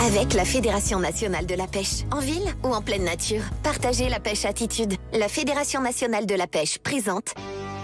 Avec la Fédération nationale de la pêche, en ville ou en pleine nature, partagez la pêche attitude. La Fédération nationale de la pêche présente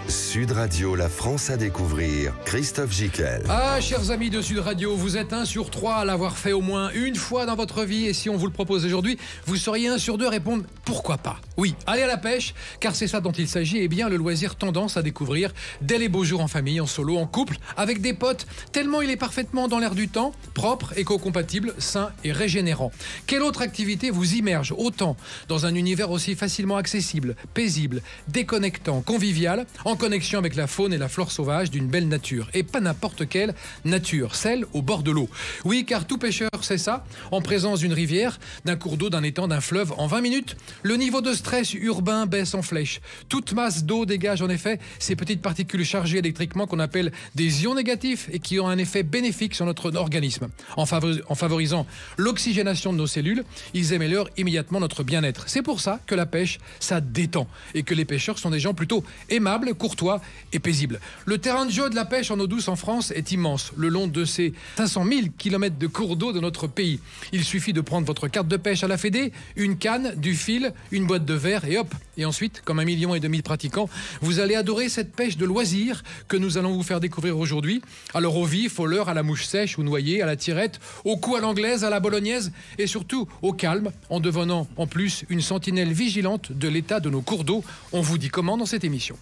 Sud Radio, la France à découvrir, Christophe Gicquel. Ah, chers amis de Sud Radio, vous êtes 1 sur 3 à l'avoir fait au moins une fois dans votre vie. Et si on vous le propose aujourd'hui, vous seriez 1 sur 2 à répondre pourquoi pas. Oui, allez à la pêche, car c'est ça dont il s'agit. Et bien, le loisir tendance à découvrir dès les beaux jours en famille, en solo, en couple, avec des potes, tellement il est parfaitement dans l'air du temps, propre, éco-compatible, sain et régénérant. Quelle autre activité vous immerge autant dans un univers aussi facilement accessible, paisible, déconnectant, convivial, en connexion avec la faune et la flore sauvage d'une belle nature. Et pas n'importe quelle nature, celle au bord de l'eau. Oui, car tout pêcheur sait ça. En présence d'une rivière, d'un cours d'eau, d'un étang, d'un fleuve, en 20 minutes, le niveau de stress urbain baisse en flèche. Toute masse d'eau dégage en effet ces petites particules chargées électriquement qu'on appelle des ions négatifs et qui ont un effet bénéfique sur notre organisme. En favorisant l'oxygénation de nos cellules, ils améliorent immédiatement notre bien-être. C'est pour ça que la pêche, ça détend et que les pêcheurs sont des gens plutôt aimables, courtois et paisibles. Le terrain de jeu de la pêche en eau douce en France est immense, le long de ces 500 000 km de cours d'eau de notre pays. Il suffit de prendre votre carte de pêche à la Fédé, une canne, du fil, une boîte de verre et hop. Et ensuite, comme 1,5 million de pratiquants, vous allez adorer cette pêche de loisir que nous allons vous faire découvrir aujourd'hui. Alors au vif, au leurre, à la mouche sèche ou noyée, à la tirette, au coup à l'anglaise, à la bolognaise et surtout au calme, en devenant en plus une sentinelle vigilante de l'état de nos cours d'eau. On vous dit comment dans cette émission.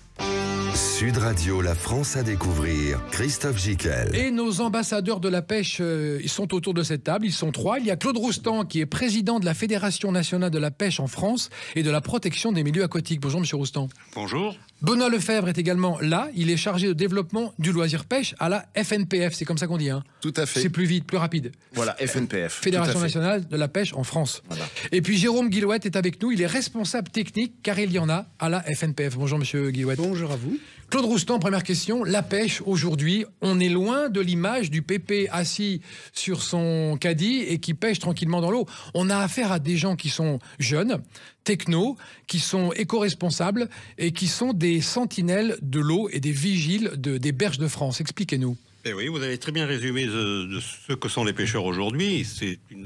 Sud Radio, la France à découvrir, Christophe Gicquel. Et nos ambassadeurs de la pêche, ils sont autour de cette table, ils sont 3. Il y a Claude Roustan qui est président de la Fédération nationale de la pêche en France et de la protection des milieux aquatiques. Bonjour Monsieur Roustan. Bonjour. Benoît Lefebvre est également là, il est chargé de développement du loisir pêche à la FNPF, c'est comme ça qu'on dit hein. Tout à fait. C'est plus vite, plus rapide. Voilà, FNPF. Fédération nationale de la pêche en France. Voilà. Et puis Jérôme Guillouette est avec nous, il est responsable technique, car il y en a à la FNPF. Bonjour Monsieur Guillouette. Bonjour à vous. Claude Roustan, première question. La pêche, aujourd'hui, on est loin de l'image du pépé assis sur son caddie et qui pêche tranquillement dans l'eau. On a affaire à des gens qui sont jeunes, techno, qui sont éco-responsables et qui sont des sentinelles de l'eau et des vigiles des berges de France. Expliquez-nous. Eh oui, vous avez très bien résumé de ce que sont les pêcheurs aujourd'hui.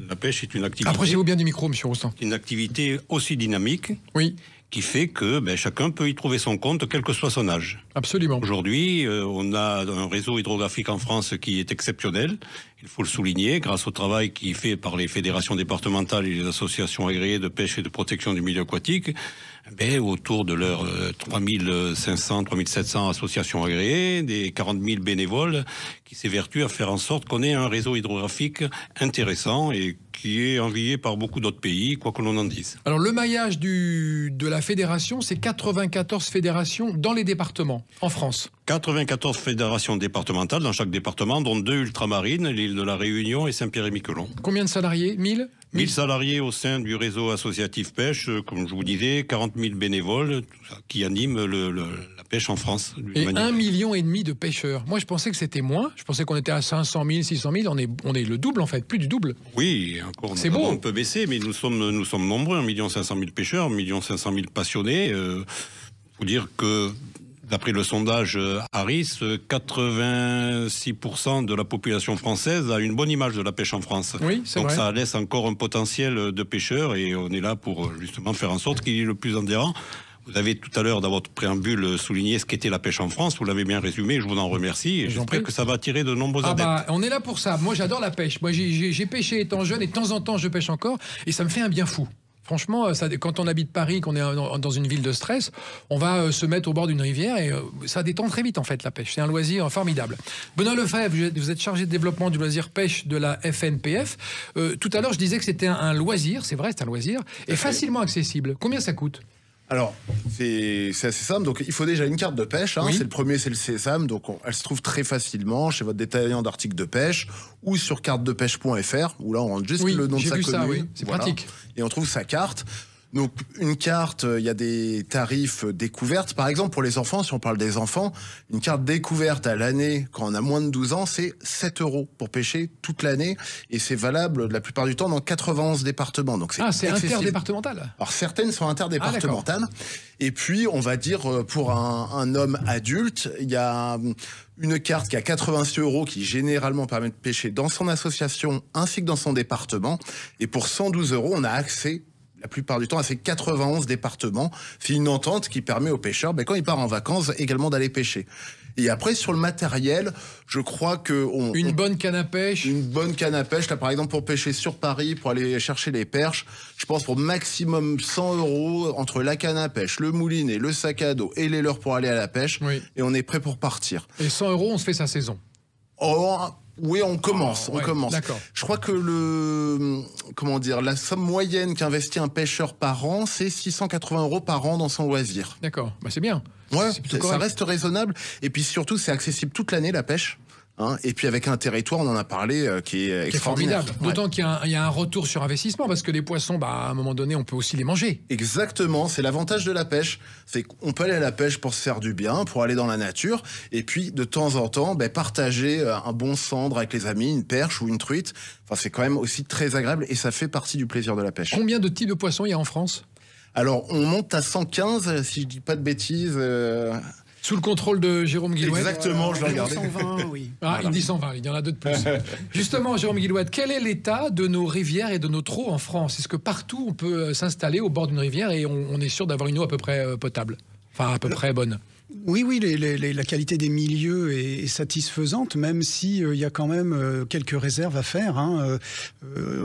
La pêche est une activité... Approchez-vous bien du micro, Monsieur Roustan. Une activité aussi dynamique. Oui. Qui fait que chacun peut y trouver son compte, quel que soit son âge. Absolument. Aujourd'hui, on a un réseau hydrographique en France qui est exceptionnel. Il faut le souligner, grâce au travail qui est fait par les fédérations départementales et les associations agréées de pêche et de protection du milieu aquatique. Autour de leurs 3500, 3700 associations agréées, des 40 000 bénévoles qui s'évertuent à faire en sorte qu'on ait un réseau hydrographique intéressant et qui est envié par beaucoup d'autres pays, quoi que l'on en dise. Alors le maillage de la fédération, c'est 94 fédérations dans les départements, en France. 94 fédérations départementales dans chaque département, dont 2 ultramarines, l'île de la Réunion et Saint-Pierre-et-Miquelon. Combien de salariés? 1000 1000 salariés au sein du réseau associatif pêche, comme je vous disais, 40 000 bénévoles tout ça, qui animent la pêche en France. Et 1,5 million de pêcheurs. Moi, je pensais que c'était moins. Je pensais qu'on était à 500 000, 600 000. On est le double, en fait, plus du double. Oui, encore. C'est beau. On peut baisser, mais nous sommes nombreux, 1 500 000 pêcheurs, 1 500 000 passionnés. Faut dire que d'après le sondage Harris, 86% de la population française a une bonne image de la pêche en France. Oui, c'est donc vrai. Ça laisse encore un potentiel de pêcheurs et on est là pour justement faire en sorte qu'il est le plus adhérent. Vous avez tout à l'heure dans votre préambule souligné ce qu'était la pêche en France, vous l'avez bien résumé, je vous en remercie et j'espère que ça va attirer de nombreux adeptes. On est là pour ça, moi j'adore la pêche, moi j'ai pêché étant jeune et de temps en temps je pêche encore et ça me fait un bien fou. Franchement, quand on habite Paris, qu'on est dans une ville de stress, on va se mettre au bord d'une rivière et ça détend très vite en fait la pêche. C'est un loisir formidable. Benoît Lefebvre, vous êtes chargé de développement du loisir pêche de la FNPF. Tout à l'heure, je disais que c'était un loisir, c'est vrai, c'est un loisir, et facilement accessible. Combien ça coûte ? Alors, c'est assez simple. Donc, il faut déjà une carte de pêche. Hein. Oui. C'est le premier, c'est le sésame. Donc, elle se trouve très facilement chez votre détaillant d'articles de pêche ou sur cartedepêche.fr où là, on rentre juste le nom de sa commune. Ça, oui. C'est pratique. Et on trouve sa carte. Donc une carte, il y a des tarifs découvertes. Par exemple, pour les enfants, si on parle des enfants, une carte découverte à l'année, quand on a moins de 12 ans, c'est 7 € pour pêcher toute l'année. Et c'est valable la plupart du temps dans 91 départements. Donc c'est interdépartemental. Alors certaines sont interdépartementales. Et puis, on va dire, pour un homme adulte, il y a une carte qui a 86 € qui généralement permet de pêcher dans son association ainsi que dans son département. Et pour 112 €, on a accès la plupart du temps à ces 91 départements. C'est une entente qui permet aux pêcheurs, quand ils partent en vacances, également d'aller pêcher. Et après, sur le matériel, je crois que... Une bonne canne à pêche. Une bonne canne à pêche. Là, par exemple, pour pêcher sur Paris, pour aller chercher les perches, je pense pour maximum 100 € entre la canne à pêche, le moulinet, le sac à dos et les leurres pour aller à la pêche. Oui. Et on est prêt pour partir. Et 100 €, on se fait sa saison. Oui, on commence. D'accord. Je crois que la somme moyenne qu'investit un pêcheur par an, c'est 680 € par an dans son loisir. D'accord, c'est bien. Ouais, ça reste raisonnable. Et puis surtout, c'est accessible toute l'année, la pêche. Et puis avec un territoire, on en a parlé, qui est extraordinaire. Formidable. D'autant qu'il y a un retour sur investissement, parce que les poissons, à un moment donné, on peut aussi les manger. Exactement, c'est l'avantage de la pêche. C'est qu'on peut aller à la pêche pour se faire du bien, pour aller dans la nature, et puis de temps en temps, partager un bon cendre avec les amis, une perche ou une truite. Enfin, c'est quand même aussi très agréable, et ça fait partie du plaisir de la pêche. Combien de types de poissons il y a en France ? Alors, on monte à 115, si je dis pas de bêtises... Sous le contrôle de Jérôme Guillouette. Exactement, je vais regarder. 120, oui. Voilà. Il dit 120, il y en a deux de plus. Justement, Jérôme Guillouette, quel est l'état de nos rivières et de nos trous en France ? Est-ce que partout on peut s'installer au bord d'une rivière et on est sûr d'avoir une eau à peu près potable ? Enfin, à peu près bonne. Oui, la qualité des milieux est satisfaisante, même si il y a quand même quelques réserves à faire.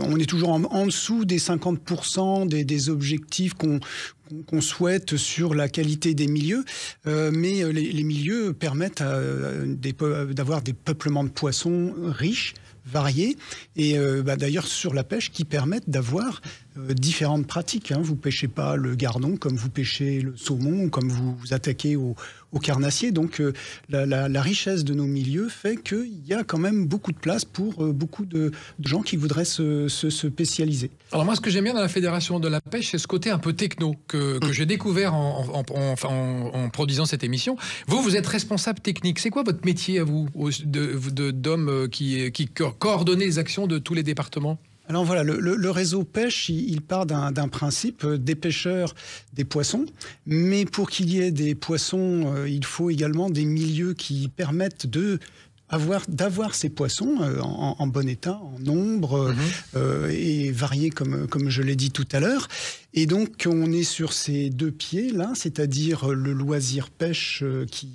On est toujours en dessous des 50% des objectifs qu'on souhaite sur la qualité des milieux, mais les milieux permettent d'avoir des peuplements de poissons riches, variés, et d'ailleurs sur la pêche qui permettent d'avoir différentes pratiques. Vous pêchez pas le gardon comme vous pêchez le saumon, comme vous vous attaquez au carnassier. Donc la richesse de nos milieux fait qu'il y a quand même beaucoup de place pour beaucoup de gens qui voudraient se spécialiser. Alors moi, ce que j'aime bien dans la Fédération de la pêche, c'est ce côté un peu techno que j'ai découvert en produisant cette émission. Vous êtes responsable technique. C'est quoi votre métier à vous, d'homme qui coordonnez les actions de tous les départements ? Alors voilà, le réseau pêche, il part d'un principe des pêcheurs, des poissons. Mais pour qu'il y ait des poissons, il faut également des milieux qui permettent d'avoir ces poissons en bon état, en nombre et variés comme je l'ai dit tout à l'heure. Et donc on est sur ces deux pieds là, c'est-à-dire le loisir pêche qui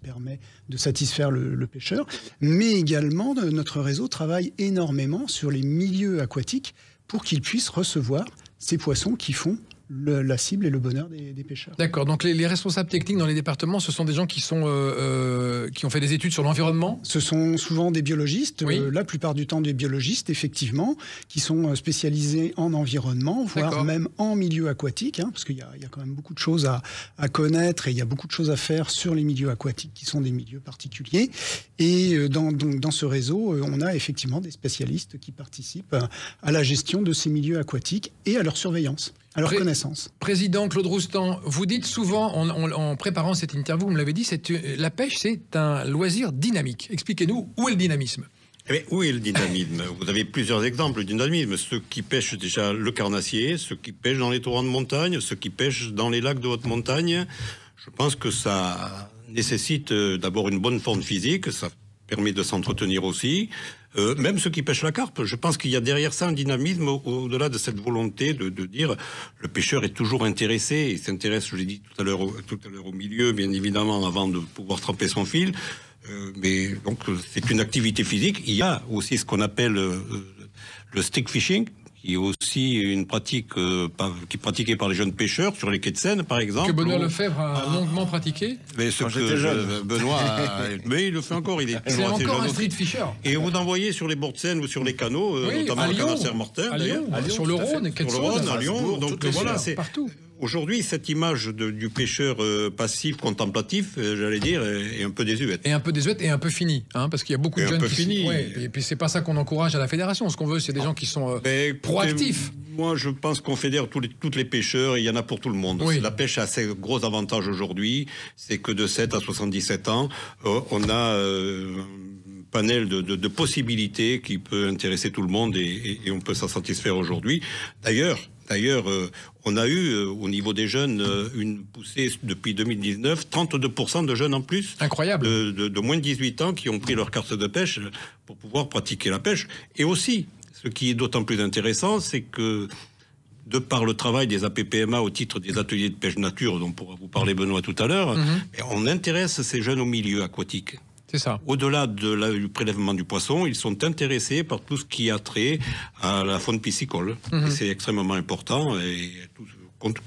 permet de satisfaire le pêcheur, mais également notre réseau travaille énormément sur les milieux aquatiques pour qu'ils puissent recevoir ces poissons qui font la cible et le bonheur des pêcheurs. D'accord, donc les responsables techniques dans les départements, ce sont des gens qui ont fait des études sur l'environnement ? Ce sont souvent des biologistes, oui. La plupart du temps des biologistes, effectivement, qui sont spécialisés en environnement, voire même en milieu aquatique, parce qu'il y a quand même beaucoup de choses à connaître et il y a beaucoup de choses à faire sur les milieux aquatiques, qui sont des milieux particuliers. Et dans ce réseau, on a effectivement des spécialistes qui participent à la gestion de ces milieux aquatiques et à leur surveillance. À leur connaissance. Président Claude Roustan, vous dites souvent, en préparant cette interview, vous me l'avez dit, la pêche, c'est un loisir dynamique. Expliquez-nous, où est le dynamisme ? Où est le dynamisme ? Vous avez plusieurs exemples de dynamisme. Ceux qui pêchent déjà le carnassier, ceux qui pêchent dans les torrents de montagne, ceux qui pêchent dans les lacs de haute montagne. Je pense que ça nécessite d'abord une bonne forme physique, ça permet de s'entretenir aussi. Même ceux qui pêchent la carpe, je pense qu'il y a derrière ça un dynamisme au-delà de cette volonté de dire le pêcheur est toujours intéressé, il s'intéresse, je l'ai dit tout à l'heure au milieu, bien évidemment, avant de pouvoir tremper son fil. Mais donc c'est une activité physique. Il y a aussi ce qu'on appelle le stick fishing, qui est aussi une pratique qui est pratiquée par les jeunes pêcheurs sur les quais de Seine, par exemple. Que Benoît Lefebvre a longuement pratiqué. Mais j'étais jeune. Benoît, mais il le fait encore. C'est encore un street fisher. Et vous envoyez sur les bords de Seine ou sur les canaux, notamment le canal Serre-Mortel, d'ailleurs. Sur le Rhône, à Lyon. Donc voilà, c'est partout. Aujourd'hui, cette image du pêcheur passif, contemplatif, j'allais dire, est un peu désuète. Et un peu désuète et un peu fini, parce qu'il y a beaucoup de jeunes qui... fini. Et puis c'est pas ça qu'on encourage à la fédération. Ce qu'on veut, c'est des gens qui sont proactifs. Moi, je pense qu'on fédère toutes les pêcheurs et il y en a pour tout le monde. Oui. La pêche a assez gros avantages aujourd'hui, c'est que de 7 à 77 ans, on a un panel de possibilités qui peut intéresser tout le monde et on peut s'en satisfaire aujourd'hui. D'ailleurs, on a eu au niveau des jeunes une poussée depuis 2019, 32% de jeunes en plus. Incroyable. De moins de 18 ans qui ont pris leur carte de pêche pour pouvoir pratiquer la pêche. Et aussi, ce qui est d'autant plus intéressant, c'est que de par le travail des APPMA au titre des ateliers de pêche nature, dont pourra vous parler Benoît tout à l'heure, on intéresse ces jeunes au milieu aquatique. C'est ça. Au-delà du prélèvement du poisson, ils sont intéressés par tout ce qui a trait à la faune piscicole. Et c'est extrêmement important. Et tout,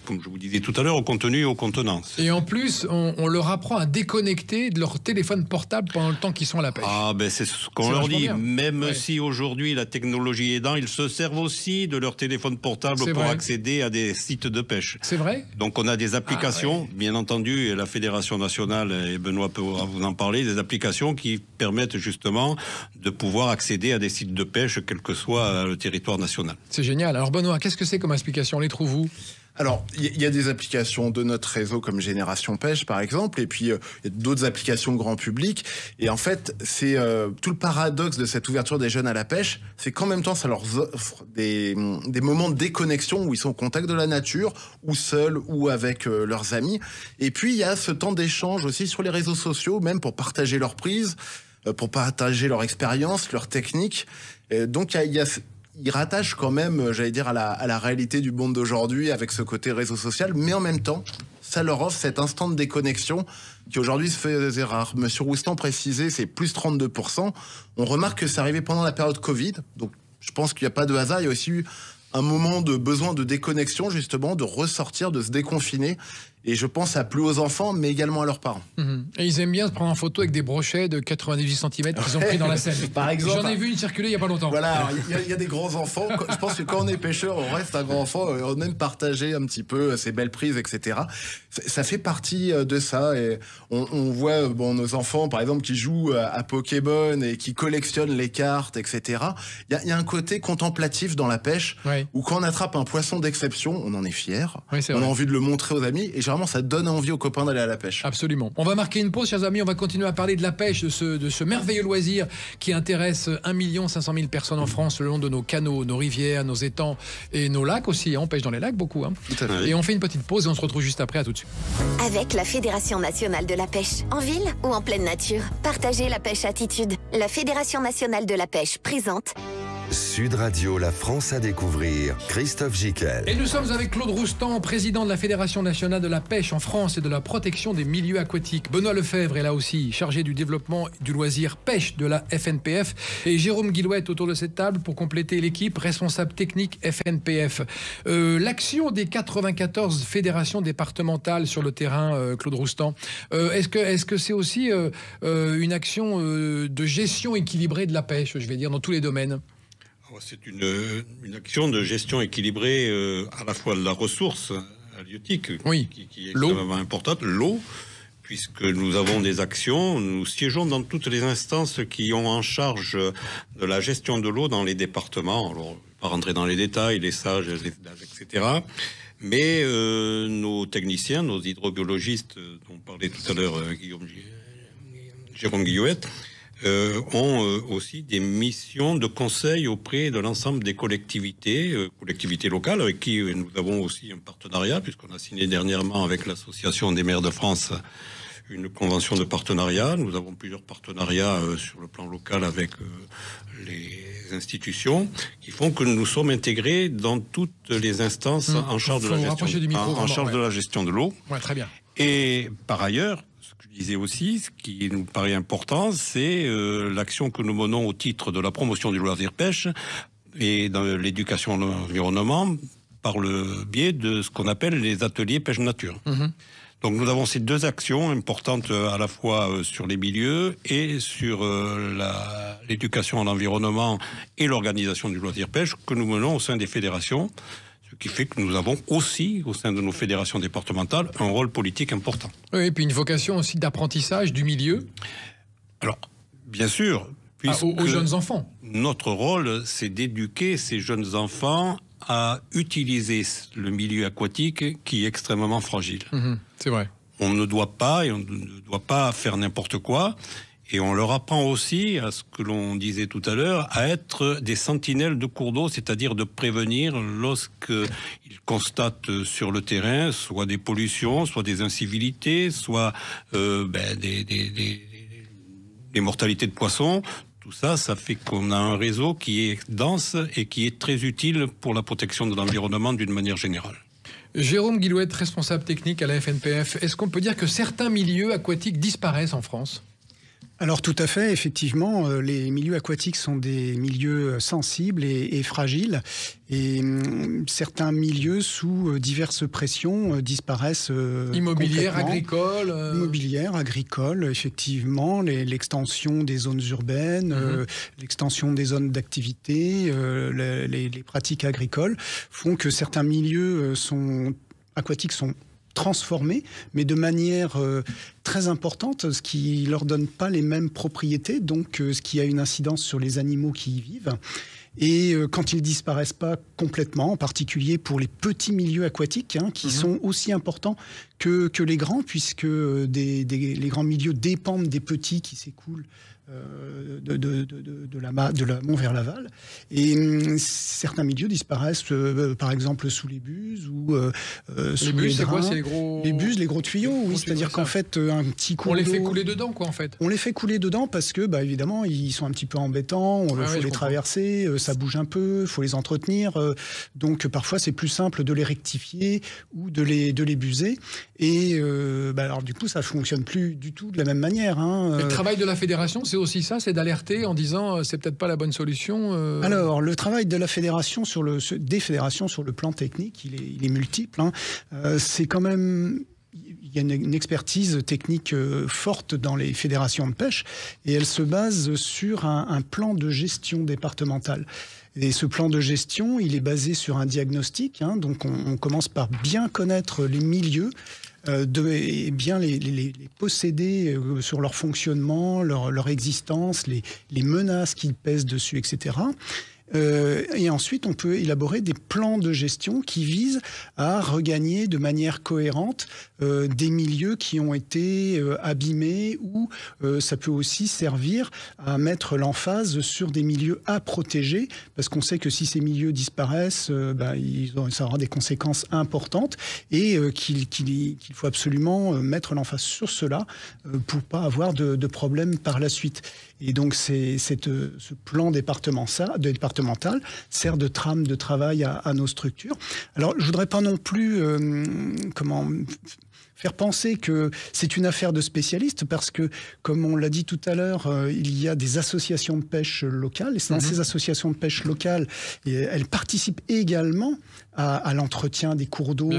comme je vous disais tout à l'heure, au contenu et aux contenances. Et en plus, on leur apprend à déconnecter de leur téléphone portable pendant le temps qu'ils sont à la pêche. Ah ben c'est ce qu'on leur dit. Bien. Même si aujourd'hui la technologie est aidant, ils se servent aussi de leur téléphone portable pour accéder à des sites de pêche. C'est vrai. Donc on a des applications, bien entendu, et la Fédération nationale, et Benoît peut vous en parler, des applications qui permettent justement de pouvoir accéder à des sites de pêche, quel que soit le territoire national. C'est génial. Alors Benoît, qu'est-ce que c'est comme application? On les trouve où? Alors, il y a des applications de notre réseau comme Génération Pêche, par exemple, et puis il y a d'autres applications grand public. Et en fait, c'est tout le paradoxe de cette ouverture des jeunes à la pêche, c'est qu'en même temps, ça leur offre des moments de déconnexion où ils sont au contact de la nature, ou seuls, ou avec leurs amis. Et puis, il y a ce temps d'échange aussi sur les réseaux sociaux, même pour partager leurs prises, pour partager leur expérience, leurs techniques. Et donc, ils rattachent quand même, j'allais dire, à la réalité du monde d'aujourd'hui avec ce côté réseau social, mais en même temps, ça leur offre cet instant de déconnexion qui aujourd'hui se faisait rare. Monsieur Roustan précisait, c'est plus 32%. On remarque que c'est arrivé pendant la période Covid, donc je pense qu'il n'y a pas de hasard. Il y a aussi eu un moment de besoin de déconnexion, justement, de ressortir, de se déconfiner. Et je pense à plus aux enfants, mais également à leurs parents. Et ils aiment bien se prendre en photo avec des brochets de 98 cm qu'ils ont pris dans la Seine. Par exemple. J'en ai vu une circuler il n'y a pas longtemps. Voilà, il y a des grands enfants. Je pense que quand on est pêcheur, on reste un grand enfant. On aime partager un petit peu ses belles prises, etc. Ça fait partie de ça. Et on voit nos enfants, par exemple, qui jouent à Pokémon et qui collectionnent les cartes, etc. Il y a un côté contemplatif dans la pêche, où quand on attrape un poisson d'exception, on en est fier. Oui, on a envie de le montrer aux amis. Et ça donne envie aux copains d'aller à la pêche. Absolument. On va marquer une pause, chers amis. On va continuer à parler de la pêche, de ce merveilleux loisir qui intéresse 1 500 000 personnes en France le long de nos canaux, nos rivières, nos étangs et nos lacs aussi. On pêche dans les lacs beaucoup. Tout à fait. Et on fait une petite pause et on se retrouve juste après. À tout de suite. Avec la Fédération nationale de la pêche, en ville ou en pleine nature, partagez la pêche attitude. La Fédération nationale de la pêche présente Sud Radio, la France à découvrir, Christophe Gicquel. Et nous sommes avec Claude Roustan, président de la Fédération nationale de la pêche en France et de la protection des milieux aquatiques. Benoît Lefebvre est là aussi, chargé du développement du loisir pêche de la FNPF. Et Jérôme Guillouette autour de cette table pour compléter l'équipe, responsable technique FNPF. L'action des 94 fédérations départementales sur le terrain, Claude Roustan, est-ce que c'est aussi une action de gestion équilibrée de la pêche, je vais dire, dans tous les domaines? C'est une action de gestion équilibrée à la fois de la ressource halieutique, qui est extrêmement importante, l'eau, puisque nous avons des actions, nous siégeons dans toutes les instances qui ont en charge de la gestion de l'eau dans les départements. Alors, je ne vais pas rentrer dans les détails, les sages, les DAGE, etc. Mais nos techniciens, nos hydrobiologistes, dont parlait tout à l'heure Jérôme Guillouette, ont aussi des missions de conseil auprès de l'ensemble des collectivités locales avec qui nous avons aussi un partenariat, puisqu'on a signé dernièrement avec l'Association des maires de France une convention de partenariat. Nous avons plusieurs partenariats sur le plan local avec les institutions qui font que nous sommes intégrés dans toutes les instances en charge de la gestion de l'eau. Ouais, très bien. Et par ailleurs, je disais aussi, ce qui nous paraît important, c'est l'action que nous menons au titre de la promotion du loisir pêche et dans l'éducation à l'environnement par le biais de ce qu'on appelle les ateliers pêche nature. Donc nous avons ces deux actions importantes à la fois sur les milieux et sur l'éducation à l'environnement et l'organisation du loisir pêche que nous menons au sein des fédérations. Ce qui fait que nous avons aussi, au sein de nos fédérations départementales, un rôle politique important. Oui, et puis une vocation aussi d'apprentissage du milieu. Alors, bien sûr, aux jeunes enfants. Notre rôle, c'est d'éduquer ces jeunes enfants à utiliser le milieu aquatique qui est extrêmement fragile. C'est vrai. On ne doit pas faire n'importe quoi. Et on leur apprend aussi, à ce que l'on disait tout à l'heure, à être des sentinelles de cours d'eau, c'est-à-dire de prévenir lorsqu'ils constatent sur le terrain soit des pollutions, soit des incivilités, soit des mortalités de poissons. Tout ça, ça fait qu'on a un réseau qui est dense et qui est très utile pour la protection de l'environnement d'une manière générale. Jérôme Guillouette, responsable technique à la FNPF. Est-ce qu'on peut dire que certains milieux aquatiques disparaissent en France ? Alors tout à fait, effectivement, les milieux aquatiques sont des milieux sensibles et fragiles, et certains milieux sous diverses pressions disparaissent. Immobilière, agricole. Immobilière, agricole, effectivement, l'extension des zones urbaines, l'extension des zones d'activité, les pratiques agricoles font que certains milieux aquatiques sont transformés, mais de manière très importante, ce qui leur donne pas les mêmes propriétés, donc ce qui a une incidence sur les animaux qui y vivent. Et quand ils disparaissent pas complètement, en particulier pour les petits milieux aquatiques, qui sont aussi importants que les grands, puisque les grands milieux dépendent des petits qui s'écoulent de l'amont vers l'aval. Et certains milieux disparaissent, par exemple sous les buses ou sous les drains. C'est quoi, les buses, les gros tuyaux, oui. C'est-à-dire qu'en fait, un petit cours d'eau... On les fait couler dedans, quoi, en fait. On les fait couler dedans parce que, évidemment, ils sont un petit peu embêtants, il faut les traverser, ça bouge un peu, il faut les entretenir. Donc, parfois, c'est plus simple de les rectifier ou de les buser. Et alors, du coup, ça ne fonctionne plus du tout de la même manière. Le travail de la fédération, c'est aussi ça, c'est d'alerter en disant c'est peut-être pas la bonne solution. Alors, le travail de la fédération des fédérations sur le plan technique, il est multiple. C'est quand même... Il y a une expertise technique forte dans les fédérations de pêche et elle se base sur un plan de gestion départemental. Et ce plan de gestion, il est basé sur un diagnostic. Donc, on commence par bien connaître les milieux, et bien les posséder sur leur fonctionnement, leur existence, les menaces qui pèsent dessus, etc. Et ensuite, on peut élaborer des plans de gestion qui visent à regagner de manière cohérente des milieux qui ont été abîmés, ou ça peut aussi servir à mettre l'emphase sur des milieux à protéger, parce qu'on sait que si ces milieux disparaissent, ça aura des conséquences importantes, et qu'il faut absolument mettre l'emphase sur cela pour pas avoir de problèmes par la suite. Et donc, ce plan départemental sert de trame de travail à nos structures. Alors, je voudrais pas non plus faire penser que c'est une affaire de spécialistes, parce que, comme on l'a dit tout à l'heure, il y a des associations de pêche locales, et dans ces associations de pêche locales, elles participent également à l'entretien des cours d'eau,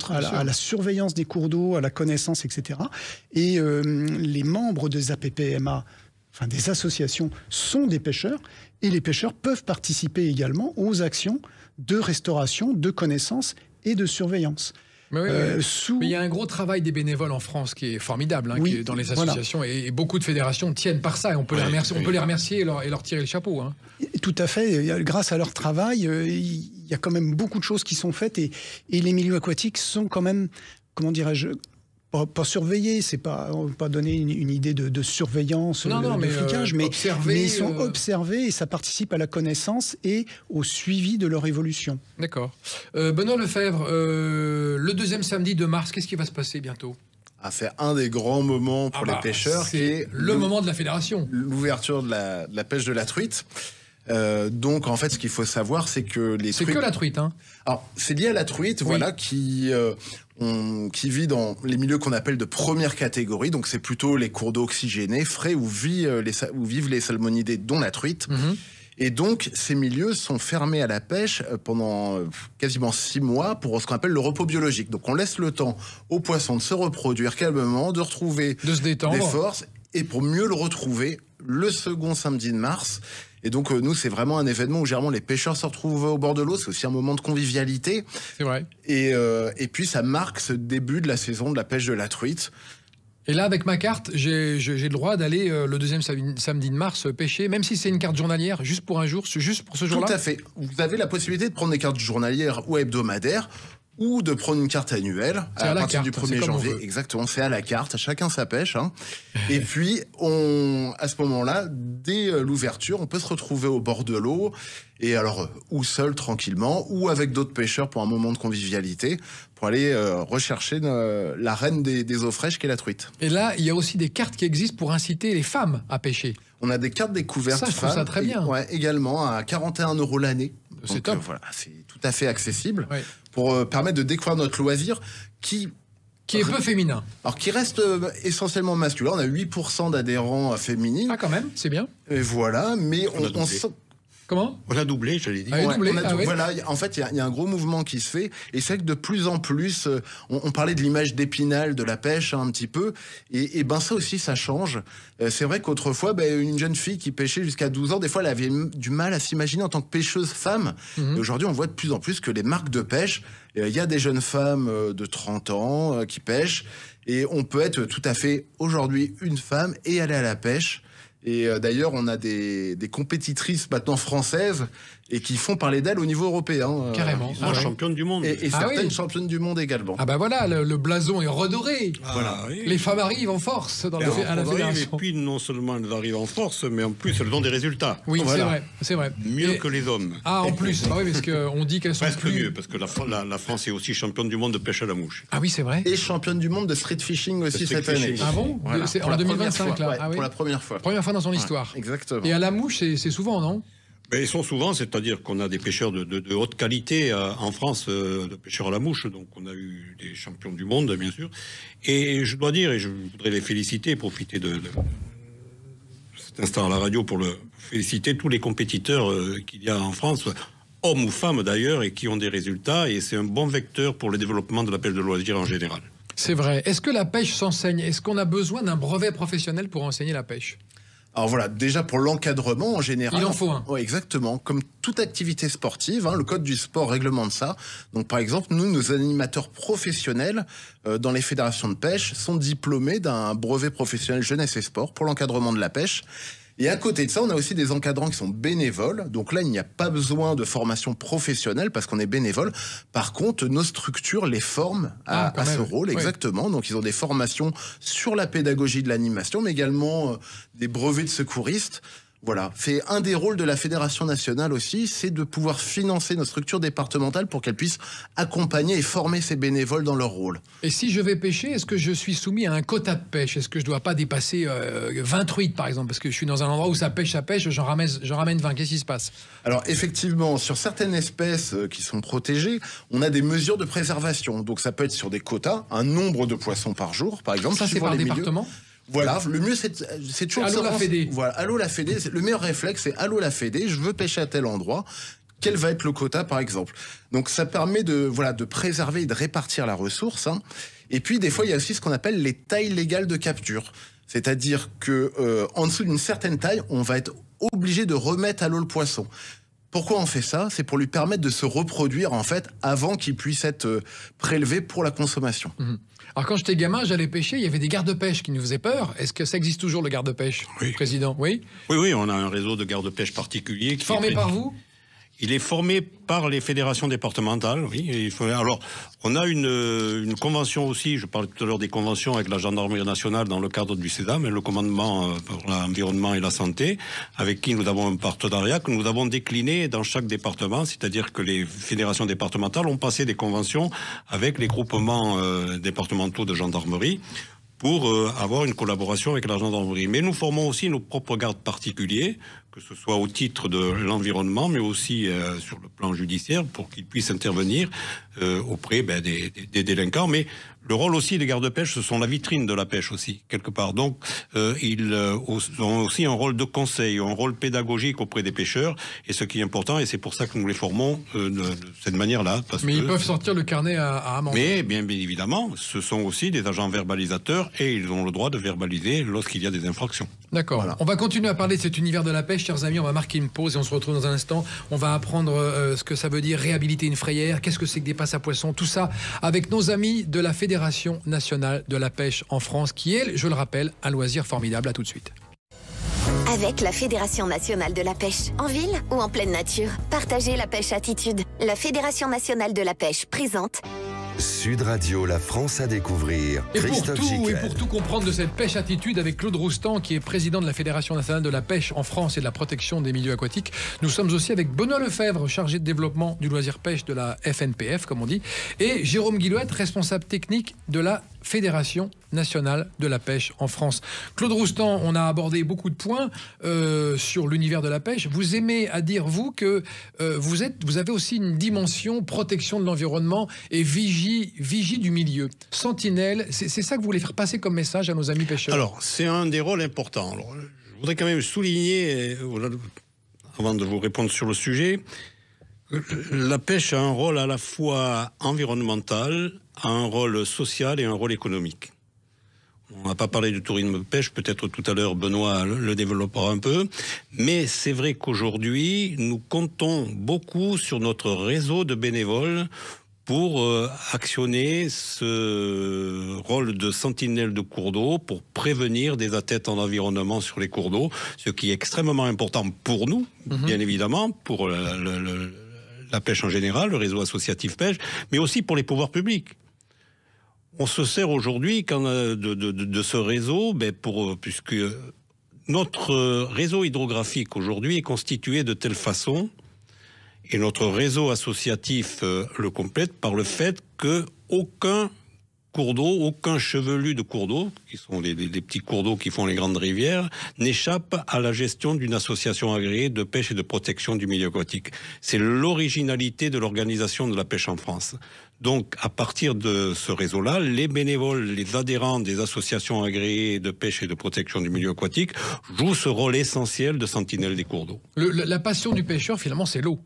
à la surveillance des cours d'eau, à la connaissance, etc. Et les membres des APPMA, des associations, sont des pêcheurs, et les pêcheurs peuvent participer également aux actions de restauration, de connaissance et de surveillance. Mais il y a un gros travail des bénévoles en France qui est formidable, qui est dans les associations, et beaucoup de fédérations tiennent par ça, et on peut les remercier et leur tirer le chapeau. Tout à fait, grâce à leur travail, il y a quand même beaucoup de choses qui sont faites, et les milieux aquatiques sont quand même, comment dirais-je, pas surveiller, on ne peut pas donner une idée de surveillance de flicage, mais ils sont observés, et ça participe à la connaissance et au suivi de leur évolution. D'accord. Benoît Lefebvre, le deuxième samedi de mars, qu'est-ce qui va se passer bientôt ? C'est un des grands moments pour les pêcheurs. C'est le moment de la fédération. L'ouverture de la pêche de la truite. Donc, en fait, ce qu'il faut savoir, c'est que les truites... C'est que la truite, Alors, c'est lié à la truite, qui vit dans les milieux qu'on appelle de première catégorie. Donc, c'est plutôt les cours d'eau oxygénés, frais, où vivent les salmonidés, dont la truite. Et donc, ces milieux sont fermés à la pêche pendant quasiment 6 mois pour ce qu'on appelle le repos biologique. Donc, on laisse le temps aux poissons de se reproduire calmement, de retrouver des forces, et pour mieux le retrouver le second samedi de mars. Et donc, nous, c'est vraiment un événement où, généralement, les pêcheurs se retrouvent au bord de l'eau. C'est aussi un moment de convivialité. C'est vrai. Et puis, ça marque ce début de la saison de la pêche de la truite. Et là, avec ma carte, j'ai le droit d'aller le deuxième samedi de mars pêcher, même si c'est une carte journalière, juste pour un jour, juste pour ce jour-là. Tout à fait. Vous avez la possibilité de prendre des cartes journalières ou hebdomadaires, ou de prendre une carte annuelle à partir du 1er janvier. Exactement, c'est à la carte, chacun sa pêche. Hein. Et puis, à ce moment-là, dès l'ouverture, on peut se retrouver au bord de l'eau, et alors, ou seul, tranquillement, ou avec d'autres pêcheurs pour un moment de convivialité, pour aller rechercher la reine des eaux fraîches, qui est la truite. Et là, il y a aussi des cartes qui existent pour inciter les femmes à pêcher. On a des cartes découvertes. Ça, je trouve ça très bien. Ouais, également, à 41 € l'année. C'est top. Voilà, c'est tout à fait accessible. Ouais. Pour permettre de découvrir notre loisir qui est peu féminin. Alors, qui reste essentiellement masculin. On a 8% d'adhérents féminines. Ah, quand même, c'est bien. Et voilà, mais on sent... Comment ? On a doublé, je l'ai dit. Voilà, en fait, il y a un gros mouvement qui se fait. Et c'est vrai que de plus en plus, on parlait de l'image d'Épinal, de la pêche, un petit peu. Et ben ça aussi, ça change. C'est vrai qu'autrefois, une jeune fille qui pêchait jusqu'à 12 ans, des fois, elle avait du mal à s'imaginer en tant que pêcheuse femme. Et aujourd'hui, on voit de plus en plus que les marques de pêche, il y a des jeunes femmes de 30 ans qui pêchent. Et on peut être tout à fait, aujourd'hui, une femme et aller à la pêche. Et d'ailleurs, on a des compétitrices maintenant françaises et qui font parler d'elles au niveau européen. Carrément. Championnes du monde. Et certaines championnes du monde également. Ah bah voilà, le blason est redoré. Voilà. Oui. Les femmes arrivent en force à la fédération. Et puis non seulement elles arrivent en force, mais en plus elles ont des résultats. Oui, c'est vrai. Mieux que les hommes. Ah, en plus, oui, parce qu'on dit qu'elles sont presque mieux, parce que la France est aussi championne du monde de pêche à la mouche. Ah oui, c'est vrai. Et championne du monde de street fishing aussi cette année. Ah bon? Voilà. C'est en 2025 là. Ouais, pour la première fois. Première fois dans son histoire. Exactement. Et à la mouche, c'est souvent, non? Ils sont souvent, c'est-à-dire qu'on a des pêcheurs de haute qualité en France, de pêcheurs à la mouche, donc on a eu des champions du monde, bien sûr. Et je dois dire, et je voudrais les féliciter, profiter de cet instant à la radio pour féliciter tous les compétiteurs qu'il y a en France, hommes ou femmes d'ailleurs, et qui ont des résultats, et c'est un bon vecteur pour le développement de la pêche de loisirs en général. C'est vrai. Est-ce que la pêche s'enseigne? Est-ce qu'on a besoin d'un brevet professionnel pour enseigner la pêche? Alors voilà, déjà pour l'encadrement en général. Il en faut un. Oui, exactement. Comme toute activité sportive, le code du sport réglemente ça. Donc par exemple, nous, nos animateurs professionnels dans les fédérations de pêche sont diplômés d'un brevet professionnel jeunesse et sport pour l'encadrement de la pêche. Et à côté de ça, on a aussi des encadrants qui sont bénévoles. Donc là, il n'y a pas besoin de formation professionnelle parce qu'on est bénévole. Par contre, nos structures les forment à ce rôle, exactement. Donc ils ont des formations sur la pédagogie de l'animation, mais également des brevets de secouristes. Voilà, c'est un des rôles de la Fédération nationale aussi, c'est de pouvoir financer nos structures départementales pour qu'elles puissent accompagner et former ces bénévoles dans leur rôle. Et si je vais pêcher, est-ce que je suis soumis à un quota de pêche? Est-ce que je ne dois pas dépasser 20 truites, par exemple? Parce que je suis dans un endroit où ça pêche, j'en ramène 20. Qu'est-ce qui se passe? Alors effectivement, sur certaines espèces qui sont protégées, on a des mesures de préservation. Donc ça peut être sur des quotas, un nombre de poissons par jour, par exemple. Ça, c'est par département? Voilà, le mieux c'est toujours allô la Fédé. Voilà, allô la Fédé, le meilleur réflexe c'est allô la Fédé, je veux pêcher à tel endroit. Quel va être le quota par exemple? Donc ça permet de préserver et de répartir la ressource. Et puis des fois il y a aussi ce qu'on appelle les tailles légales de capture. C'est-à-dire que en dessous d'une certaine taille, on va être obligé de remettre à l'eau le poisson. Pourquoi on fait ça? C'est pour lui permettre de se reproduire en fait avant qu'il puisse être prélevé pour la consommation. Alors quand j'étais gamin, j'allais pêcher, il y avait des gardes-pêche qui nous faisaient peur. Est-ce que ça existe toujours, le garde-pêche, Président? Oui, on a un réseau de gardes-pêche particulier. Formé par vous? Il est formé par les fédérations départementales, oui. Alors, on a une convention aussi, je parlais tout à l'heure des conventions avec la gendarmerie nationale dans le cadre du CEDAM, le commandement pour l'environnement et la santé, avec qui nous avons un partenariat que nous avons décliné dans chaque département, c'est-à-dire que les fédérations départementales ont passé des conventions avec les groupements départementaux de gendarmerie pour avoir une collaboration avec la gendarmerie. Mais nous formons aussi nos propres gardes particuliers, que ce soit au titre de l'environnement, mais aussi sur le plan judiciaire, pour qu'ils puissent intervenir auprès des délinquants. Mais le rôle aussi des gardes-pêche, ce sont la vitrine de la pêche aussi, quelque part. Donc, ils ont aussi un rôle de conseil, un rôle pédagogique auprès des pêcheurs, et ce qui est important, et c'est pour ça que nous les formons de cette manière-là. Mais ils peuvent sortir le carnet à amende. Mais bien évidemment, ce sont aussi des agents verbalisateurs, et ils ont le droit de verbaliser lorsqu'il y a des infractions. D'accord. Voilà. On va continuer à parler de cet univers de la pêche, chers amis. On va marquer une pause et on se retrouve dans un instant. On va apprendre ce que ça veut dire réhabiliter une frayère, qu'est-ce que c'est que des passes à poissons, tout ça avec nos amis de la Fédération nationale de la pêche en France, qui est, je le rappelle, un loisir formidable. À tout de suite. Avec la Fédération nationale de la pêche, en ville ou en pleine nature, partagez la pêche attitude. La Fédération nationale de la pêche présente Sud Radio, la France à découvrir. Et Christophe Giquel. pour tout comprendre de cette pêche attitude avec Claude Roustan, qui est président de la Fédération nationale de la pêche en France et de la protection des milieux aquatiques, nous sommes aussi avec Benoît Lefebvre, chargé de développement du loisir pêche de la FNPF, comme on dit, et Jérôme Guillouette, responsable technique de la Fédération nationale de la pêche en France. Claude Roustan, on a abordé beaucoup de points sur l'univers de la pêche. Vous aimez à dire, vous, que vous avez aussi une dimension protection de l'environnement et vigie du milieu. Sentinelle, c'est ça que vous voulez faire passer comme message à nos amis pêcheurs? Alors, c'est un des rôles importants. Alors, je voudrais quand même souligner, avant de vous répondre sur le sujet, la pêche a un rôle à la fois environnemental, un rôle social et un rôle économique. On n'a pas parlé du tourisme de pêche, peut-être tout à l'heure Benoît le développera un peu, mais c'est vrai qu'aujourd'hui, nous comptons beaucoup sur notre réseau de bénévoles pour actionner ce rôle de sentinelle de cours d'eau, pour prévenir des atteintes en environnement sur les cours d'eau, ce qui est extrêmement important pour nous, bien évidemment, pour la pêche en général, le réseau associatif pêche, mais aussi pour les pouvoirs publics. On se sert aujourd'hui de ce réseau, puisque notre réseau hydrographique aujourd'hui est constitué de telle façon, et notre réseau associatif le complète par le fait qu'aucun cours d'eau, aucun chevelu de cours d'eau, qui sont des petits cours d'eau qui font les grandes rivières, n'échappe à la gestion d'une association agréée de pêche et de protection du milieu aquatique. C'est l'originalité de l'organisation de la pêche en France. Donc, à partir de ce réseau-là, les bénévoles, les adhérents des associations agréées de pêche et de protection du milieu aquatique jouent ce rôle essentiel de sentinelle des cours d'eau. La passion du pêcheur, finalement, c'est l'eau.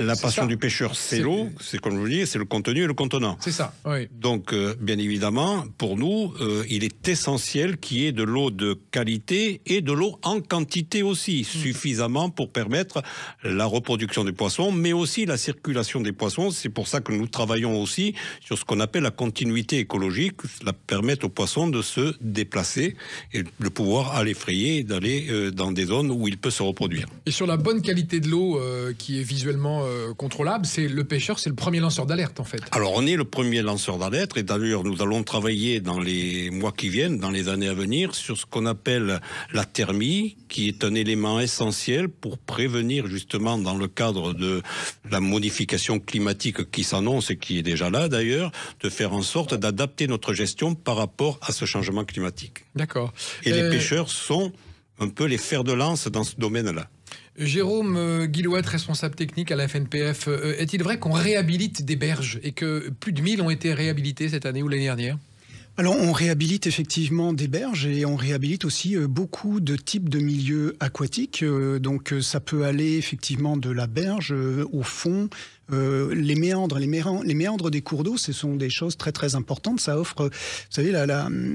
La passion du pêcheur, c'est l'eau, c'est comme je vous dis, c'est le contenu et le contenant. C'est ça, oui. Donc, bien évidemment, pour nous, il est essentiel qu'il y ait de l'eau de qualité et de l'eau en quantité aussi, suffisamment pour permettre la reproduction des poissons, mais aussi la circulation des poissons. C'est pour ça que nous travaillons aussi sur ce qu'on appelle la continuité écologique, cela permet aux poissons de se déplacer et de pouvoir aller frayer et d'aller dans des zones où il peut se reproduire. Et sur la bonne qualité de l'eau qui est visuellement contrôlable, le pêcheur, c'est le premier lanceur d'alerte en fait. Alors on est le premier lanceur d'alerte et d'ailleurs nous allons travailler dans les mois qui viennent, dans les années à venir, sur ce qu'on appelle la thermie, qui est un élément essentiel pour prévenir justement dans le cadre de la modification climatique qui s'annonce et qui est déjà là d'ailleurs, de faire en sorte d'adapter notre gestion par rapport à ce changement climatique. D'accord. Et les pêcheurs sont un peu les fers de lance dans ce domaine-là. Jérôme Guillouette, responsable technique à la FNPF, est-il vrai qu'on réhabilite des berges et que plus de 1000 ont été réhabilitées cette année ou l'année dernière ? Alors, on réhabilite effectivement des berges et on réhabilite aussi beaucoup de types de milieux aquatiques. Donc, ça peut aller effectivement de la berge au fond. Les méandres des cours d'eau, ce sont des choses très très importantes. Ça offre, vous savez,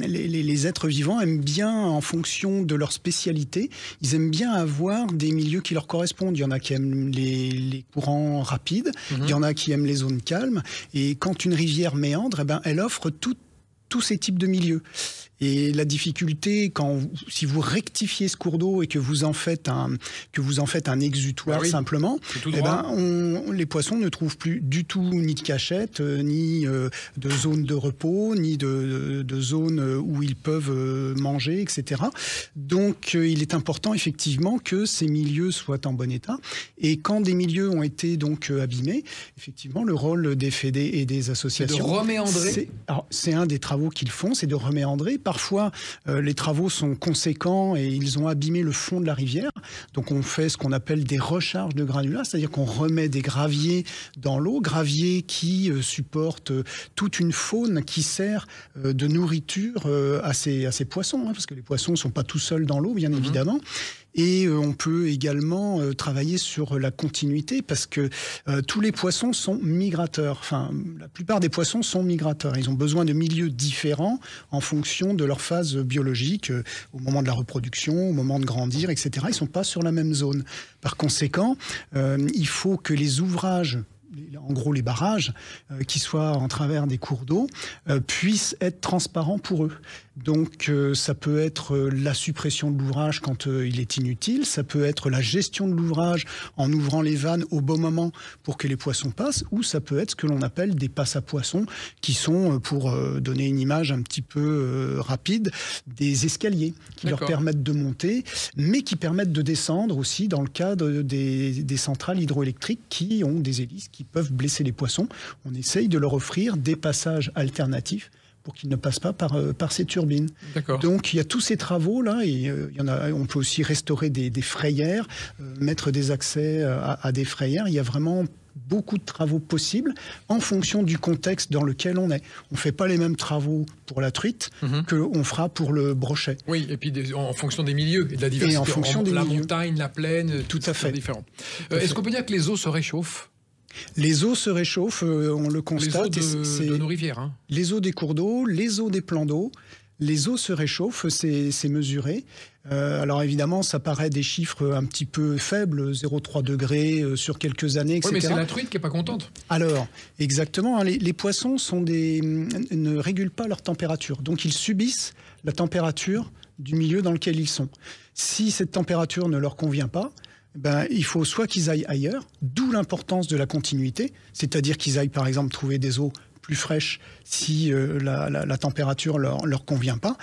les êtres vivants aiment bien, en fonction de leur spécialité, ils aiment bien avoir des milieux qui leur correspondent. Il y en a qui aiment les courants rapides, il y en a qui aiment les zones calmes. Et quand une rivière méandre, elle offre tous ces types de milieux. Et la difficulté, si vous rectifiez ce cours d'eau et que vous en faites un exutoire simplement, les poissons ne trouvent plus du tout ni de cachette, ni de zone de repos, ni de zone où ils peuvent manger, etc. Donc, il est important effectivement que ces milieux soient en bon état. Et quand des milieux ont été donc abîmés, effectivement, le rôle des fédés et des associations, c'est de reméandrer. C'est un des travaux qu'ils font, c'est de reméandrer. Parfois, les travaux sont conséquents et ils ont abîmé le fond de la rivière. Donc, on fait ce qu'on appelle des recharges de granulats, c'est-à-dire qu'on remet des graviers dans l'eau, graviers qui supportent toute une faune qui sert de nourriture à ces poissons, parce que les poissons ne sont pas tout seuls dans l'eau, bien évidemment. Et on peut également travailler sur la continuité parce que tous les poissons sont migrateurs. Enfin, la plupart des poissons sont migrateurs. Ils ont besoin de milieux différents en fonction de leur phase biologique, au moment de la reproduction, au moment de grandir, etc. Ils ne sont pas sur la même zone. Par conséquent, il faut que les ouvrages, en gros les barrages, qui soient en travers des cours d'eau, puissent être transparents pour eux. Donc ça peut être la suppression de l'ouvrage quand il est inutile, ça peut être la gestion de l'ouvrage en ouvrant les vannes au bon moment pour que les poissons passent, ou ça peut être ce que l'on appelle des passes à poissons, qui sont, pour donner une image un petit peu rapide, des escaliers qui leur permettent de monter, mais qui permettent de descendre aussi dans le cadre des centrales hydroélectriques qui ont des hélices qui peuvent blesser les poissons. On essaye de leur offrir des passages alternatifs pour qu'ils ne passent pas par ces turbines. Donc il y a tous ces travaux-là, et on peut aussi restaurer des frayères, mettre des accès à des frayères. Il y a vraiment beaucoup de travaux possibles en fonction du contexte dans lequel on est. On ne fait pas les mêmes travaux pour la truite qu'on fera pour le brochet. Oui, et puis en fonction des milieux et de la diversité. Et en fonction des la milieux. Montagne, la plaine, tout à fait différent. Est-ce qu'on peut dire que les eaux se réchauffent ? Les eaux se réchauffent, on le constate. Les eaux de nos rivières. Hein. Les eaux des cours d'eau, les eaux des plans d'eau. Les eaux se réchauffent, c'est mesuré. Alors évidemment, ça paraît des chiffres un petit peu faibles, 0,3 degrés sur quelques années, etc. Oui, mais c'est la truite qui n'est pas contente. Alors, exactement, hein, les poissons ne régulent pas leur température. Donc ils subissent la température du milieu dans lequel ils sont. Si cette température ne leur convient pas, il faut soit qu'ils aillent ailleurs, d'où l'importance de la continuité, c'est-à-dire qu'ils aillent par exemple trouver des eaux plus fraîches si la température leur convient pas,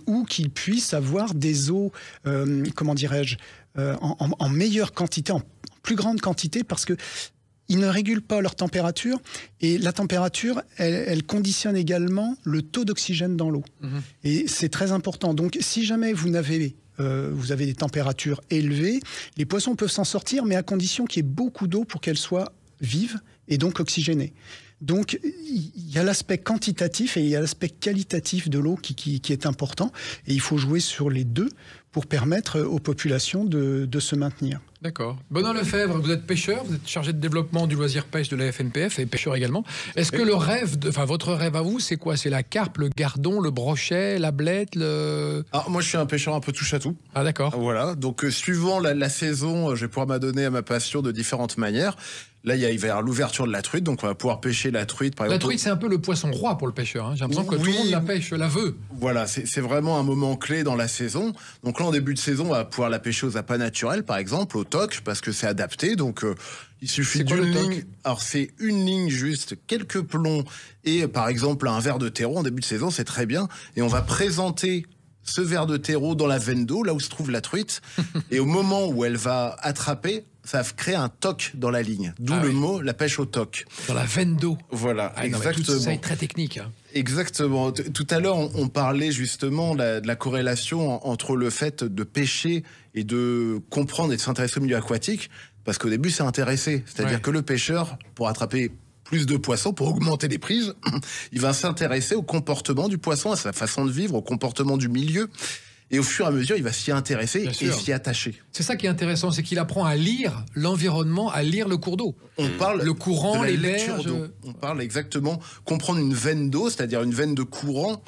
ou qu'ils puissent avoir des eaux, en meilleure quantité, en plus grande quantité, parce que ils ne régulent pas leur température, et la température, elle conditionne également le taux d'oxygène dans l'eau. Et c'est très important. Donc si jamais vous avez des températures élevées, les poissons peuvent s'en sortir, mais à condition qu'il y ait beaucoup d'eau pour qu'elles soient vives et donc oxygénées. Donc il y a l'aspect quantitatif et il y a l'aspect qualitatif de l'eau qui est important, et il faut jouer sur les deux pour permettre aux populations de se maintenir. D'accord. Benoît Lefebvre, vous êtes pêcheur, vous êtes chargé de développement du loisir pêche de la FNPF et pêcheur également. Est-ce que votre rêve à vous, c'est quoi? C'est la carpe, le gardon, le brochet, la blette, Alors, moi, je suis un pêcheur un peu touche à tout. Ah d'accord. Voilà, donc suivant la saison, je vais pouvoir m'adonner à ma passion de différentes manières. Là, il va y avoir l'ouverture de la truite, donc on va pouvoir pêcher la truite. Par exemple, la truite, c'est un peu le poisson roi pour le pêcheur. Hein. J'ai l'impression que tout le monde la pêche, la veut. Voilà, c'est vraiment un moment clé dans la saison. Donc là, en début de saison, on va pouvoir la pêcher aux appâts naturels, par exemple, au toc, parce que c'est adapté. Donc il suffit d'une ligne. Alors c'est une ligne juste, quelques plombs et par exemple un verre de terreau en début de saison, c'est très bien. Et on va présenter ce verre de terreau dans la veine d'eau, là où se trouve la truite. Et au moment où elle va attraper, ça va créer un toc dans la ligne. D'où le mot, la pêche au toc. Dans la veine d'eau. Voilà, exactement. Tout ça est très technique. Hein. Exactement. Tout à l'heure, on parlait justement de la corrélation entre le fait de pêcher et de comprendre et de s'intéresser au milieu aquatique. Parce qu'au début, c'est intéressé. C'est-à-dire que le pêcheur, pour attraper plus de poissons, pour augmenter les prises, il va s'intéresser au comportement du poisson, à sa façon de vivre, au comportement du milieu. Et au fur et à mesure, il va s'y intéresser et s'y attacher. C'est ça qui est intéressant, c'est qu'il apprend à lire l'environnement, à lire le cours d'eau. On parle le courant, de la les lecture d'eau. On parle exactement comprendre une veine d'eau, c'est-à-dire une veine de courant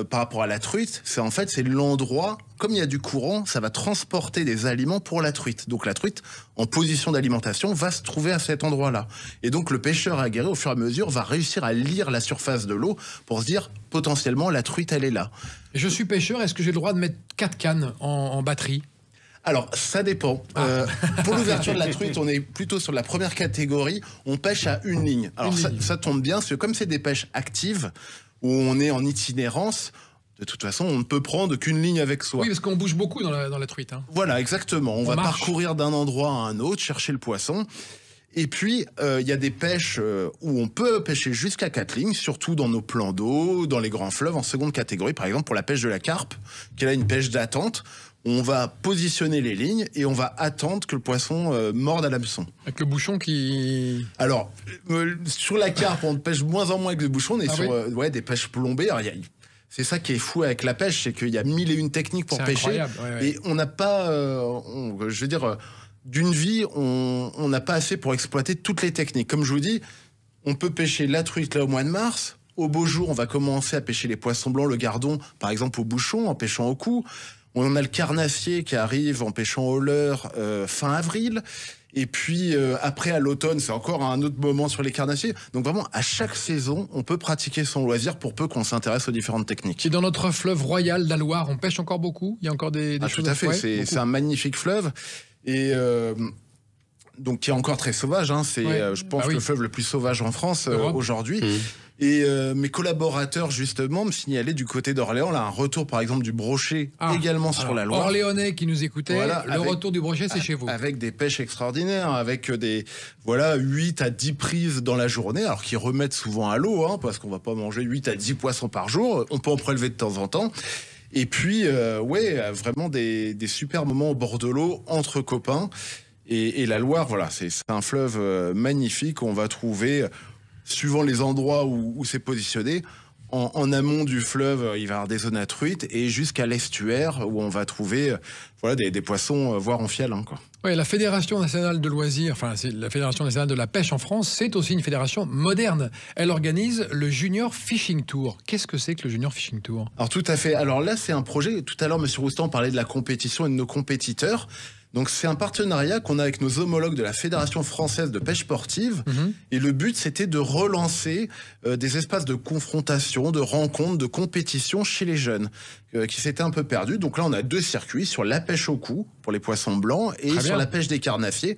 par rapport à la truite. C'est l'endroit, comme il y a du courant, ça va transporter des aliments pour la truite. Donc la truite, en position d'alimentation, va se trouver à cet endroit-là. Et donc le pêcheur aguerri, au fur et à mesure, va réussir à lire la surface de l'eau pour se dire, potentiellement, la truite, elle est là. Je suis pêcheur, est-ce que j'ai le droit de mettre 4 cannes en batterie? Alors, ça dépend. Pour l'ouverture de la truite, on est plutôt sur la première catégorie. On pêche à une ligne. Alors, ça tombe bien, parce que comme c'est des pêches actives, où on est en itinérance, de toute façon, on ne peut prendre qu'une ligne avec soi. Oui, parce qu'on bouge beaucoup dans la truite. Hein. Voilà, exactement. On va parcourir d'un endroit à un autre, chercher le poisson. Et puis, il y a des pêches où on peut pêcher jusqu'à 4 lignes, surtout dans nos plans d'eau, dans les grands fleuves, en seconde catégorie. Par exemple, pour la pêche de la carpe, qui est là une pêche d'attente. On va positionner les lignes et on va attendre que le poisson morde à l'hameçon. Avec le bouchon qui... Alors, sur la carpe, on pêche moins en moins avec le bouchon. On est sur des pêches plombées. Alors, c'est ça qui est fou avec la pêche, c'est qu'il y a 1001 techniques pour pêcher. Et on n'a pas, je veux dire, d'une vie, on n'a pas assez pour exploiter toutes les techniques. Comme je vous dis, on peut pêcher la truite là au mois de mars. Au beau jour, on va commencer à pêcher les poissons blancs, le gardon, par exemple au bouchon, en pêchant au cou. On a le carnassier qui arrive en pêchant au leurre fin avril. Et puis après, à l'automne, c'est encore un autre moment sur les carnassiers. Donc vraiment, à chaque saison, on peut pratiquer son loisir pour peu qu'on s'intéresse aux différentes techniques. Et dans notre fleuve royal, la Loire, on pêche encore beaucoup? Il y a encore des choses tout à fait, c'est un magnifique fleuve. Et donc qui est encore très sauvage. Hein. C'est, je pense, le fleuve le plus sauvage en France aujourd'hui. Et mes collaborateurs, justement, me signalaient du côté d'Orléans, là, un retour, par exemple, du brochet également sur la Loire. Orléanais qui nous écoutaient, retour du brochet, c'est chez vous. Avec des pêches extraordinaires, avec des 8 à 10 prises dans la journée, alors qu'ils remettent souvent à l'eau, hein, parce qu'on va pas manger 8 à 10 poissons par jour. On peut en prélever de temps en temps. Et puis, vraiment des super moments au bord de l'eau, entre copains. Et la Loire, voilà, c'est un fleuve magnifique. On va trouver, suivant les endroits où c'est positionné, en amont du fleuve, il va y avoir des zones à truite, et jusqu'à l'estuaire, où on va trouver des poissons, voire en fiel. Hein, quoi. Oui, la Fédération nationale de loisirs, c'est la Fédération nationale de la pêche en France, c'est aussi une fédération moderne. Elle organise le Junior Fishing Tour. Qu'est-ce que c'est que le Junior Fishing Tour? Alors tout à fait. Alors là, c'est un projet. Tout à l'heure, M. Roustan parlait de la compétition et de nos compétiteurs. Donc c'est un partenariat qu'on a avec nos homologues de la Fédération française de pêche sportive. Et le but, c'était de relancer des espaces de confrontation, de rencontres, de compétition chez les jeunes qui s'étaient un peu perdus. Donc là, on a 2 circuits sur la pêche au cou pour les poissons blancs et sur la pêche des carnassiers.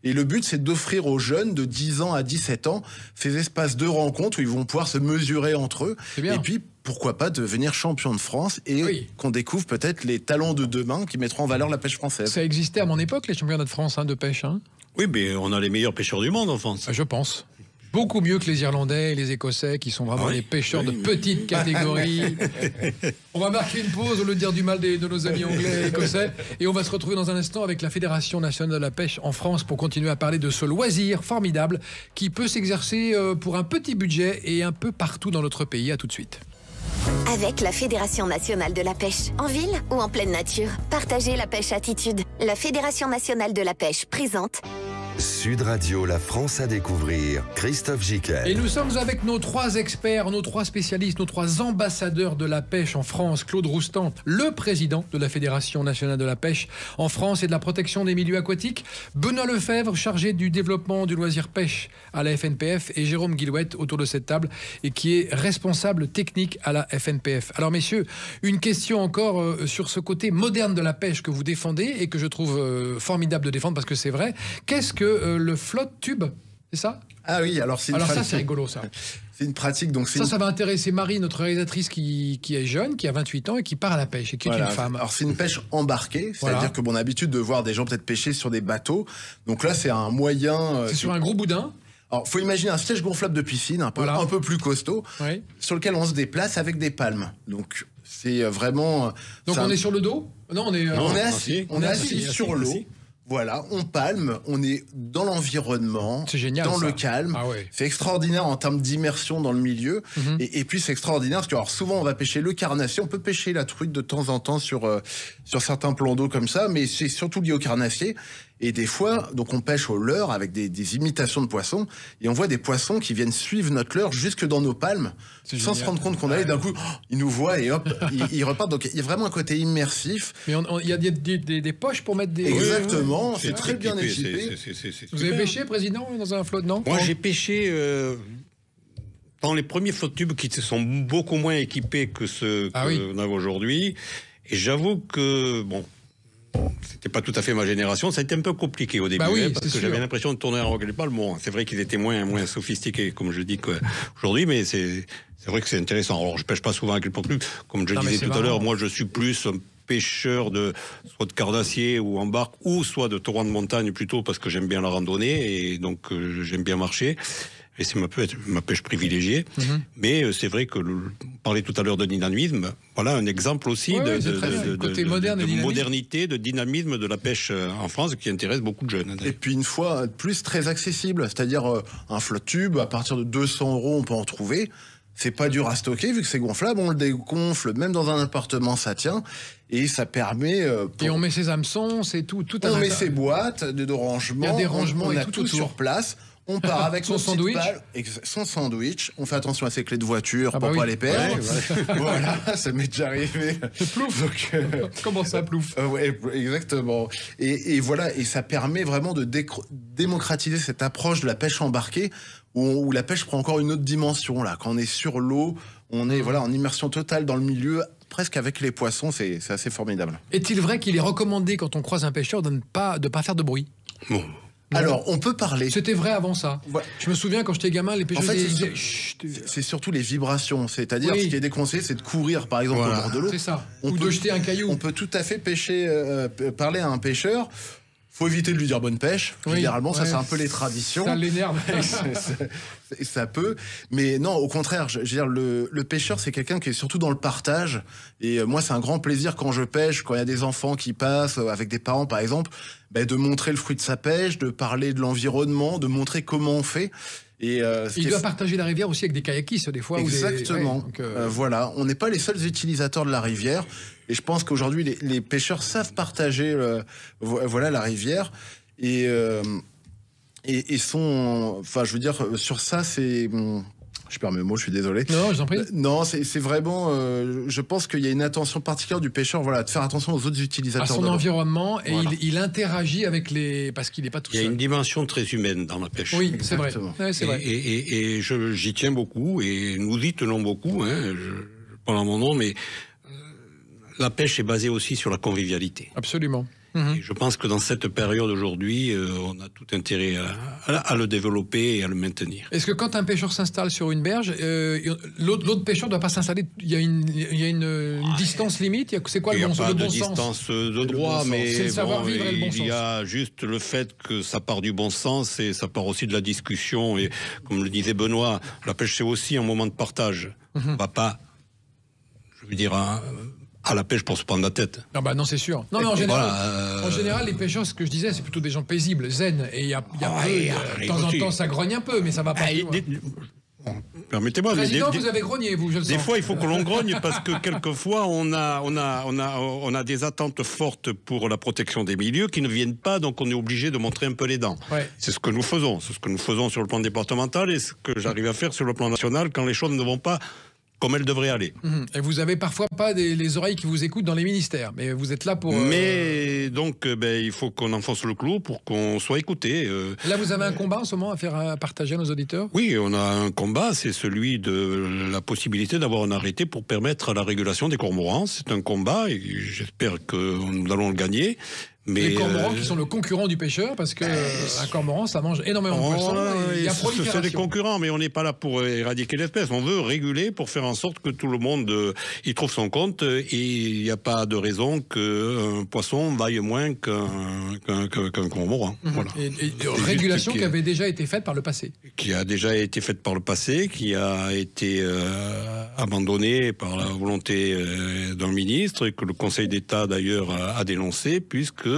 Et le but, c'est d'offrir aux jeunes de 10 ans à 17 ans ces espaces de rencontre où ils vont pouvoir se mesurer entre eux. Et puis, pourquoi pas devenir champion de France et qu'on découvre peut-être les talents de demain qui mettront en valeur la pêche française. Ça existait à mon époque, les championnats de France de pêche. Hein. Oui, mais on a les meilleurs pêcheurs du monde en France. Je pense. Beaucoup mieux que les Irlandais et les Écossais qui sont vraiment les pêcheurs de petite catégorie. On va marquer une pause au lieu de dire du mal de nos amis anglais et écossais. Et on va se retrouver dans un instant avec la Fédération nationale de la pêche en France pour continuer à parler de ce loisir formidable qui peut s'exercer pour un petit budget et un peu partout dans notre pays. À tout de suite. Avec la Fédération nationale de la pêche, en ville ou en pleine nature, partagez la pêche attitude. La Fédération nationale de la pêche présente Sud Radio, la France à découvrir, Christophe Gicquel. Et nous sommes avec nos 3 experts, nos 3 spécialistes, nos 3 ambassadeurs de la pêche en France. Claude Roustan, le président de la Fédération nationale de la pêche en France et de la protection des milieux aquatiques. Benoît Lefebvre, chargé du développement du loisir pêche à la FNPF. Et Jérôme Guillouette, autour de cette table, et qui est responsable technique à la FNPF. Alors messieurs, une question encore sur ce côté moderne de la pêche que vous défendez et que je trouve formidable de défendre parce que c'est vrai. Qu'est-ce que le flotte tube, c'est ça? Ah oui, alors c'est ça c'est rigolo ça. C'est une pratique donc ça va intéresser Marie, notre réalisatrice qui est jeune, qui a 28 ans et qui part à la pêche et qui est une femme. Alors c'est une pêche embarquée, c'est-à-dire que on a l'habitude de voir des gens peut-être pêcher sur des bateaux. Donc là c'est un moyen. C'est sur un gros boudin. Alors faut imaginer un siège gonflable de piscine, un peu plus costaud, sur lequel on se déplace avec des palmes. Donc c'est vraiment. Donc on est sur le dos? Non, on est assis. On est assis sur l'eau. Voilà, on palme, on est dans l'environnement, dans le calme. C'est extraordinaire en termes d'immersion dans le milieu. Et puis c'est extraordinaire parce que alors, souvent on va pêcher le carnassier, on peut pêcher la truite de temps en temps sur certains plans d'eau comme ça, mais c'est surtout lié au carnassier. Et des fois, donc on pêche au leurre avec des imitations de poissons, et on voit des poissons qui viennent suivre notre leurre jusque dans nos palmes, sans se rendre compte qu'on allait. D'un coup, ils nous voient et hop, ils repartent. Donc il y a vraiment un côté immersif. Mais il y a des poches pour mettre des... Exactement, c'est très bien équipé. Vous avez pêché, Président, dans un flot, non? Moi, j'ai pêché dans les premiers flottes tubes qui sont beaucoup moins équipés que ceux qu'on a aujourd'hui. Et j'avoue que, c'était pas tout à fait ma génération, ça a été un peu compliqué au début, parce que j'avais l'impression de tourner en roquette pas le mot. C'est vrai qu'ils étaient moins sophistiqués, comme je dis qu'aujourd'hui, mais c'est vrai que c'est intéressant. Alors je pêche pas souvent avec le pompe, comme je disais tout à l'heure, moi je suis plus un pêcheur soit de carnassier ou en barque, ou soit de torrent de montagne plutôt, parce que j'aime bien la randonnée, et donc j'aime bien marcher. Et c'est ma pêche privilégiée. Mais c'est vrai que on parlait tout à l'heure de dynamisme. Voilà un exemple aussi de modernité, de dynamisme de la pêche en France qui intéresse beaucoup de jeunes. Et puis une fois de plus, très accessible. C'est-à-dire un flotte tube, à partir de 200 €, on peut en trouver. C'est pas dur à stocker vu que c'est gonflable, on le dégonfle, même dans un appartement ça tient, et ça permet... Et on met ses hameçons, c'est tout à on met ses boîtes de rangement, il y a des rangements on et a tout tout autour. sur place. On part avec son sandwich. Son sandwich. On fait attention à ses clés de voiture pour oui. pas les perdre. Ouais. Voilà, ça m'est déjà arrivé. Plouf. Donc, comment ça, plouf? Ouais, exactement. Et voilà, et ça permet vraiment de démocratiser cette approche de la pêche embarquée, où la pêche prend encore une autre dimension. Là, quand on est sur l'eau, on est en immersion totale dans le milieu. Presque avec les poissons, c'est assez formidable. Est-il vrai qu'il est recommandé quand on croise un pêcheur de ne pas faire de bruit? Bon. Alors, on peut parler. C'était vrai avant ça. Ouais. Je me souviens quand j'étais gamin, les pêcheurs disaient... C'est surtout les vibrations. C'est-à-dire, ce qui est déconseillé, c'est de courir, par exemple, au bord de l'eau. C'est ça. Ou de jeter un caillou. On peut tout à fait parler à un pêcheur. Faut éviter de lui dire bonne pêche. Généralement, ça, c'est un peu les traditions. Ça l'énerve. Ça peut. Mais non, au contraire, je veux dire, le pêcheur, c'est quelqu'un qui est surtout dans le partage. Et moi, c'est un grand plaisir quand je pêche, quand il y a des enfants qui passent, avec des parents, par exemple, de montrer le fruit de sa pêche, de parler de l'environnement, de montrer comment on fait. Et il doit partager la rivière aussi avec des kayakistes, des fois. Exactement. Voilà, on n'est pas les seuls utilisateurs de la rivière. Et je pense qu'aujourd'hui, les pêcheurs savent partager la rivière. Et sont... Enfin, je veux dire, sur ça, c'est... Je perds mes mots, je suis désolé. Non, je t'en prie. Non, c'est vraiment... je pense qu'il y a une attention particulière du pêcheur, de faire attention aux autres utilisateurs. À son environnement, et il interagit avec les... Parce qu'il n'est pas tout seul. Il y a une dimension très humaine dans la pêche. Oui, c'est vrai. Ouais, c'est vrai. Et j'y tiens beaucoup, et nous y tenons beaucoup. Je parle en mon nom, mais la pêche est basée aussi sur la convivialité. Absolument. Et je pense que dans cette période aujourd'hui, on a tout intérêt à le développer et à le maintenir. Est-ce que quand un pêcheur s'installe sur une berge, l'autre pêcheur ne doit pas s'installer? Il y a une distance limite? C'est quoi le bon sens? Il n'y a pas de distance de droit, mais c'est le savoir-vivre et le bon sens. Il y a juste le fait que ça part du bon sens et ça part aussi de la discussion. Et comme le disait Benoît, la pêche, c'est aussi un moment de partage. On va pas, je veux dire... à la pêche pour se prendre la tête. Non, c'est sûr. Non, mais en général, les pêcheurs, ce que je disais, c'est plutôt des gens paisibles, zen. Et il y a de temps en temps, ça grogne un peu, mais ça va pas plus loin. Permettez-moi, Président, vous avez grogné, vous, je le sens. Des fois, il faut que l'on grogne parce que quelquefois, on a des attentes fortes pour la protection des milieux qui ne viennent pas, donc on est obligé de montrer un peu les dents. Ouais. C'est ce que nous faisons. C'est ce que nous faisons sur le plan départemental et ce que j'arrive à faire sur le plan national quand les choses ne vont pas comme elle devrait aller. Et vous avez parfois pas les oreilles qui vous écoutent dans les ministères, mais vous êtes là pour... Mais donc, il faut qu'on enfonce le clou pour qu'on soit écouté. Là, vous avez un combat en ce moment à partager à nos auditeurs? Oui, on a un combat, c'est celui de la possibilité d'avoir un arrêté pour permettre la régulation des cormorans. C'est un combat et j'espère que nous allons le gagner. Mais les cormorans qui sont le concurrent du pêcheur, parce que un cormoran, ça mange énormément de poissons. Il y a prolifération. Ce sont des concurrents, mais on n'est pas là pour éradiquer l'espèce. On veut réguler pour faire en sorte que tout le monde y trouve son compte. Et il n'y a pas de raison qu'un poisson vaille moins qu'un cormoran. Voilà. Et régulation qui avait déjà été faite par le passé. Qui a déjà été faite par le passé, qui a été abandonnée par la volonté d'un ministre, et que le Conseil d'État d'ailleurs a dénoncé, puisque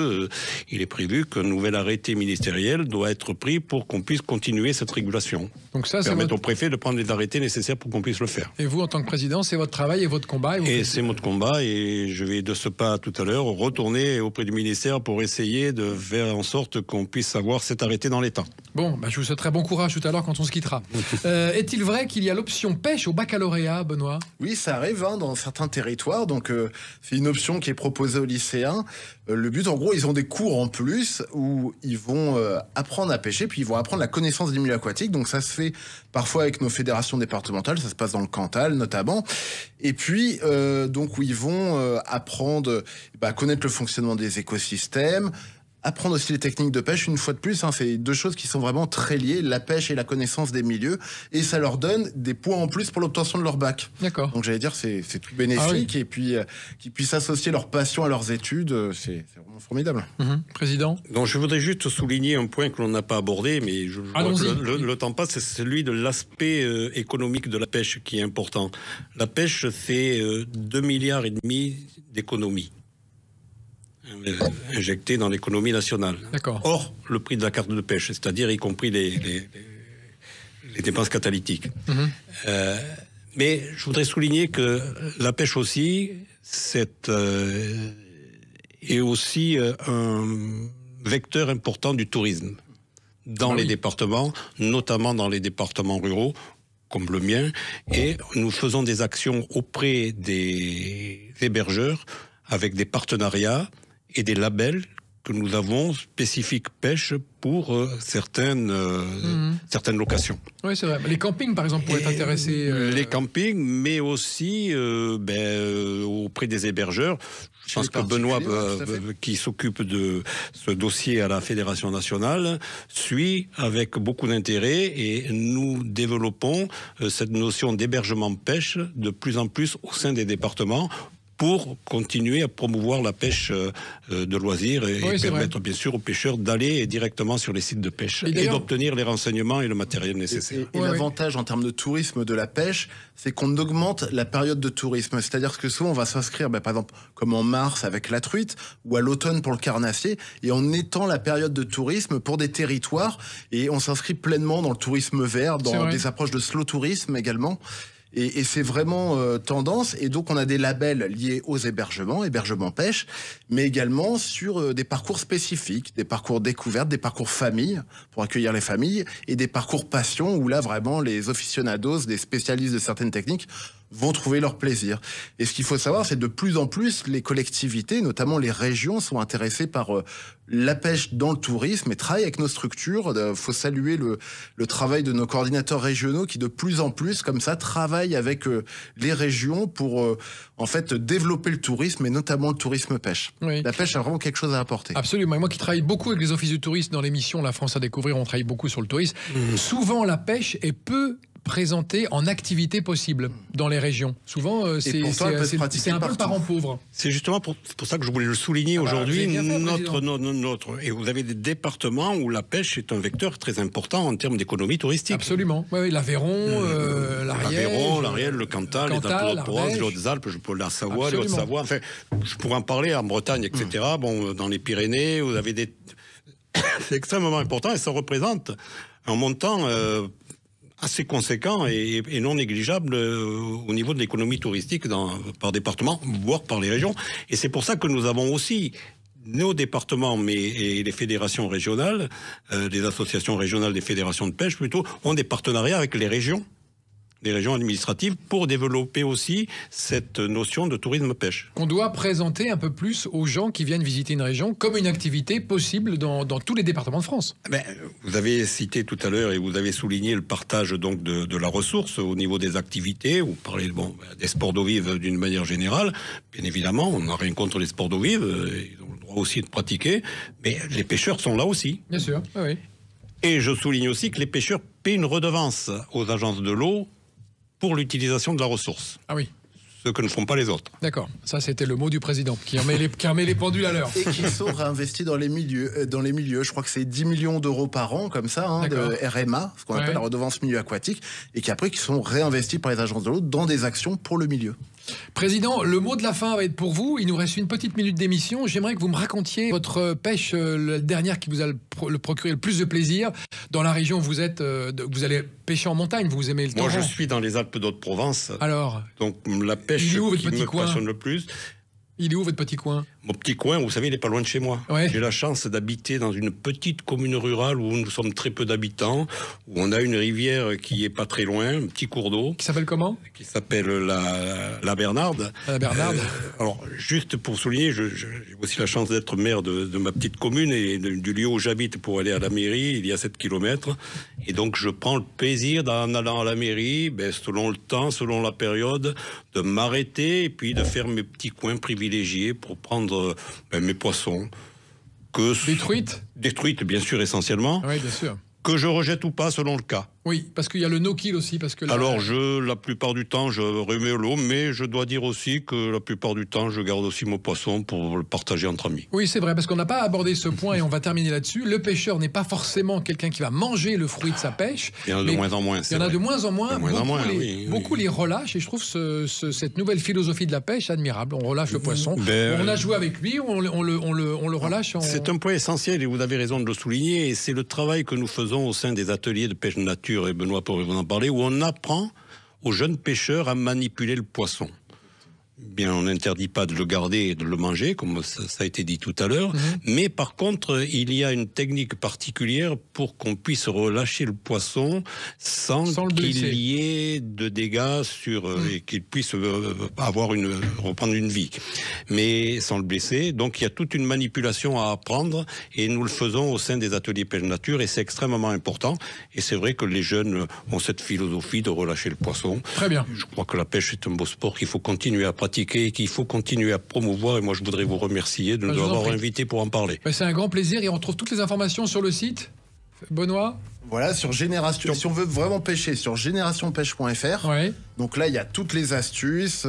il est prévu qu'un nouvel arrêté ministériel doit être pris pour qu'on puisse continuer cette régulation. Donc ça, permettre au préfet de prendre les arrêtés nécessaires pour qu'on puisse le faire. Et vous, en tant que président, c'est votre travail et votre combat. Et c'est notre combat, et je vais de ce pas tout à l'heure retourner auprès du ministère pour essayer de faire en sorte qu'on puisse avoir cet arrêté dans les temps. Bon, je vous souhaiterai bon courage tout à l'heure quand on se quittera. Est-il vrai qu'il y a l'option pêche au baccalauréat, Benoît? Oui, ça arrive dans certains territoires. Donc, c'est une option qui est proposée aux lycéens. Le but, en gros, ils ont des cours en plus où ils vont apprendre à pêcher, puis ils vont apprendre la connaissance des milieux aquatiques. Donc, ça se fait parfois avec nos fédérations départementales. Ça se passe dans le Cantal, notamment. Et puis, donc, où ils vont apprendre à connaître le fonctionnement des écosystèmes, apprendre aussi les techniques de pêche. Une fois de plus, c'est deux choses qui sont vraiment très liées, la pêche et la connaissance des milieux, et ça leur donne des points en plus pour l'obtention de leur bac. D'accord. Donc j'allais dire, c'est tout bénéfique, et puis qu'ils puissent associer leur passion à leurs études, c'est vraiment formidable. Président? Donc je voudrais juste souligner un point que l'on n'a pas abordé, mais je vois que le temps passe, c'est celui de l'aspect économique de la pêche qui est important. La pêche, c'est 2,5 milliards d'économies injecté dans l'économie nationale. D'accord. Or, le prix de la carte de pêche, c'est-à-dire y compris les dépenses catalytiques. Mais je voudrais souligner que la pêche aussi, est aussi un vecteur important du tourisme dans les départements, notamment dans les départements ruraux, comme le mien, et nous faisons des actions auprès des hébergeurs avec des partenariats et des labels que nous avons spécifiques pêche pour certaines locations. Oui, c'est vrai. Les campings, par exemple, pourraient être intéressés. Les campings, mais aussi auprès des hébergeurs. Je pense que Benoît, qui s'occupe de ce dossier à la Fédération nationale, suit avec beaucoup d'intérêt et nous développons cette notion d'hébergement pêche de plus en plus au sein des départements pour continuer à promouvoir la pêche de loisirs et permettre bien sûr aux pêcheurs d'aller directement sur les sites de pêche et d'obtenir les renseignements et le matériel nécessaire. Et l'avantage en termes de tourisme de la pêche, c'est qu'on augmente la période de tourisme. C'est-à-dire que souvent on va s'inscrire, par exemple, comme en mars avec la truite ou à l'automne pour le carnassier, et on étend la période de tourisme pour des territoires et on s'inscrit pleinement dans le tourisme vert, dans des approches de slow tourisme également. Et c'est vraiment tendance. Et donc, on a des labels liés aux hébergements pêche, mais également sur des parcours spécifiques, des parcours découvertes, des parcours famille, pour accueillir les familles, et des parcours passion, où là, vraiment, les aficionados, des spécialistes de certaines techniques, vont trouver leur plaisir. Et ce qu'il faut savoir, c'est de plus en plus, les collectivités, notamment les régions, sont intéressées par la pêche dans le tourisme et travaillent avec nos structures. Il faut saluer le travail de nos coordinateurs régionaux qui, de plus en plus, comme ça, travaillent avec les régions pour, en fait, développer le tourisme et notamment le tourisme pêche. Oui. La pêche a vraiment quelque chose à apporter. Absolument. Et moi qui travaille beaucoup avec les offices du tourisme dans l'émission La France à découvrir, on travaille beaucoup sur le tourisme. Souvent, la pêche est peu présentée en activité possible dans les régions. Souvent, c'est un peu le parent pauvre. C'est justement pour ça que je voulais le souligner aujourd'hui. Et vous avez des départements où la pêche est un vecteur très important en termes d'économie touristique. Absolument. Oui, l'Aveyron, l'Ariège, le Cantal, les Alpes-de-Provence, les Hautes-Alpes, la Savoie, les Hautes-Savoie. Enfin, je pourrais en parler en Bretagne, etc. Bon, dans les Pyrénées, vous avez des... C'est extrêmement important et ça représente un montant assez conséquent et non négligeable au niveau de l'économie touristique par département, voire par les régions. Et c'est pour ça que nous avons aussi nos départements et les fédérations régionales, les associations régionales des fédérations de pêche plutôt, ont des partenariats avec les régions administratives pour développer aussi cette notion de tourisme pêche. On doit présenter un peu plus aux gens qui viennent visiter une région comme une activité possible dans tous les départements de France. Vous avez cité tout à l'heure et vous avez souligné le partage donc de la ressource au niveau des activités. Vous parlez des sports d'eau vive d'une manière générale. Bien évidemment, on n'a rien contre les sports d'eau vive. Ils ont le droit aussi de pratiquer. Mais les pêcheurs sont là aussi. Bien sûr, oui. Et je souligne aussi que les pêcheurs paient une redevance aux agences de l'eau pour l'utilisation de la ressource. Ah oui. Ce que ne font pas les autres. D'accord. Ça, c'était le mot du président, qui remet les pendules à l'heure. Et qui sont réinvestis dans les milieux. Je crois que c'est 10 millions d'euros par an, comme ça, de RMA, ce qu'on appelle la redevance milieu aquatique, et qui sont réinvestis par les agences de l'eau dans des actions pour le milieu. Président, le mot de la fin va être pour vous. Il nous reste une petite minute d'émission. J'aimerais que vous me racontiez votre pêche, la dernière qui vous a procuré le plus de plaisir. Dans la région où vous êtes, vous allez pêcher en montagne, vous aimez le torrent. Moi, je suis dans les Alpes-de-Haute-Provence. Alors, donc la pêche qui me passionne le plus. Il est où votre petit coin? Mon petit coin, vous savez, il n'est pas loin de chez moi. Ouais. J'ai la chance d'habiter dans une petite commune rurale où nous sommes très peu d'habitants, où on a une rivière qui est pas très loin, un petit cours d'eau. Qui s'appelle comment? Qui s'appelle la Bernarde. La Bernarde. Alors, juste pour souligner, j'ai aussi la chance d'être maire de ma petite commune et du lieu où j'habite pour aller à la mairie, il y a 7 km. Et donc, je prends le plaisir en allant à la mairie, selon le temps, selon la période, de m'arrêter et puis de faire mes petits coins privilégiés pour prendre mes poissons. Des truites? Des truites, bien sûr, essentiellement. Oui, bien sûr. Que je rejette ou pas, selon le cas. Oui, parce qu'il y a le no-kill aussi. Alors, la plupart du temps, je remets l'eau, mais je dois dire aussi que la plupart du temps, je garde aussi mon poisson pour le partager entre amis. Oui, c'est vrai, parce qu'on n'a pas abordé ce point et on va terminer là-dessus. Le pêcheur n'est pas forcément quelqu'un qui va manger le fruit de sa pêche. Il y en a de moins en moins. Il y en a de moins en moins. Beaucoup les relâchent et je trouve cette nouvelle philosophie de la pêche admirable. On relâche le poisson. On a joué avec lui, on le relâche. C'est un point essentiel et vous avez raison de le souligner. Et c'est le travail que nous faisons au sein des ateliers de pêche nature, et Benoît pourrait vous en parler, où on apprend aux jeunes pêcheurs à manipuler le poisson. Bien, on n'interdit pas de le garder et de le manger, comme ça a été dit tout à l'heure. Mais par contre, il y a une technique particulière pour qu'on puisse relâcher le poisson sans qu'il y ait de dégâts et qu'il puisse reprendre une vie. Mais sans le blesser. Donc, il y a toute une manipulation à apprendre et nous le faisons au sein des ateliers pêche nature et c'est extrêmement important. Et c'est vrai que les jeunes ont cette philosophie de relâcher le poisson. Très bien. Je crois que la pêche est un beau sport qu'il faut continuer à pratiquer et qu'il faut continuer à promouvoir. Et moi, je voudrais vous remercier de nous avoir invités pour en parler. C'est un grand plaisir et on retrouve toutes les informations sur le site. Benoît ? Voilà, sur Génération. Si on veut vraiment pêcher, sur générationpêche.fr. Ouais. Donc là, il y a toutes les astuces,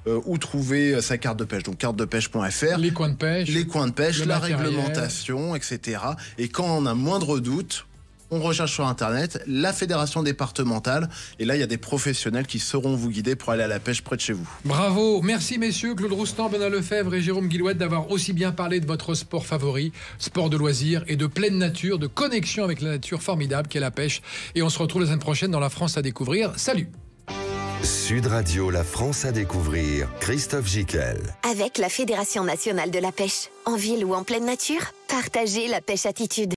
où trouver sa carte de pêche. Donc cartedepêche.fr. Les coins de pêche. La réglementation, etc. Et quand on a moindre doute, on recherche sur Internet la fédération départementale et là il y a des professionnels qui sauront vous guider pour aller à la pêche près de chez vous. Bravo, merci messieurs, Claude Roustan, Benoît Lefebvre et Jérôme Guillouette d'avoir aussi bien parlé de votre sport favori, sport de loisir et de pleine nature, de connexion avec la nature formidable qu'est la pêche. Et on se retrouve la semaine prochaine dans La France à découvrir. Salut. Sud Radio, La France à découvrir, Christophe Gickel. Avec la Fédération nationale de la pêche, en ville ou en pleine nature, partagez la pêche attitude.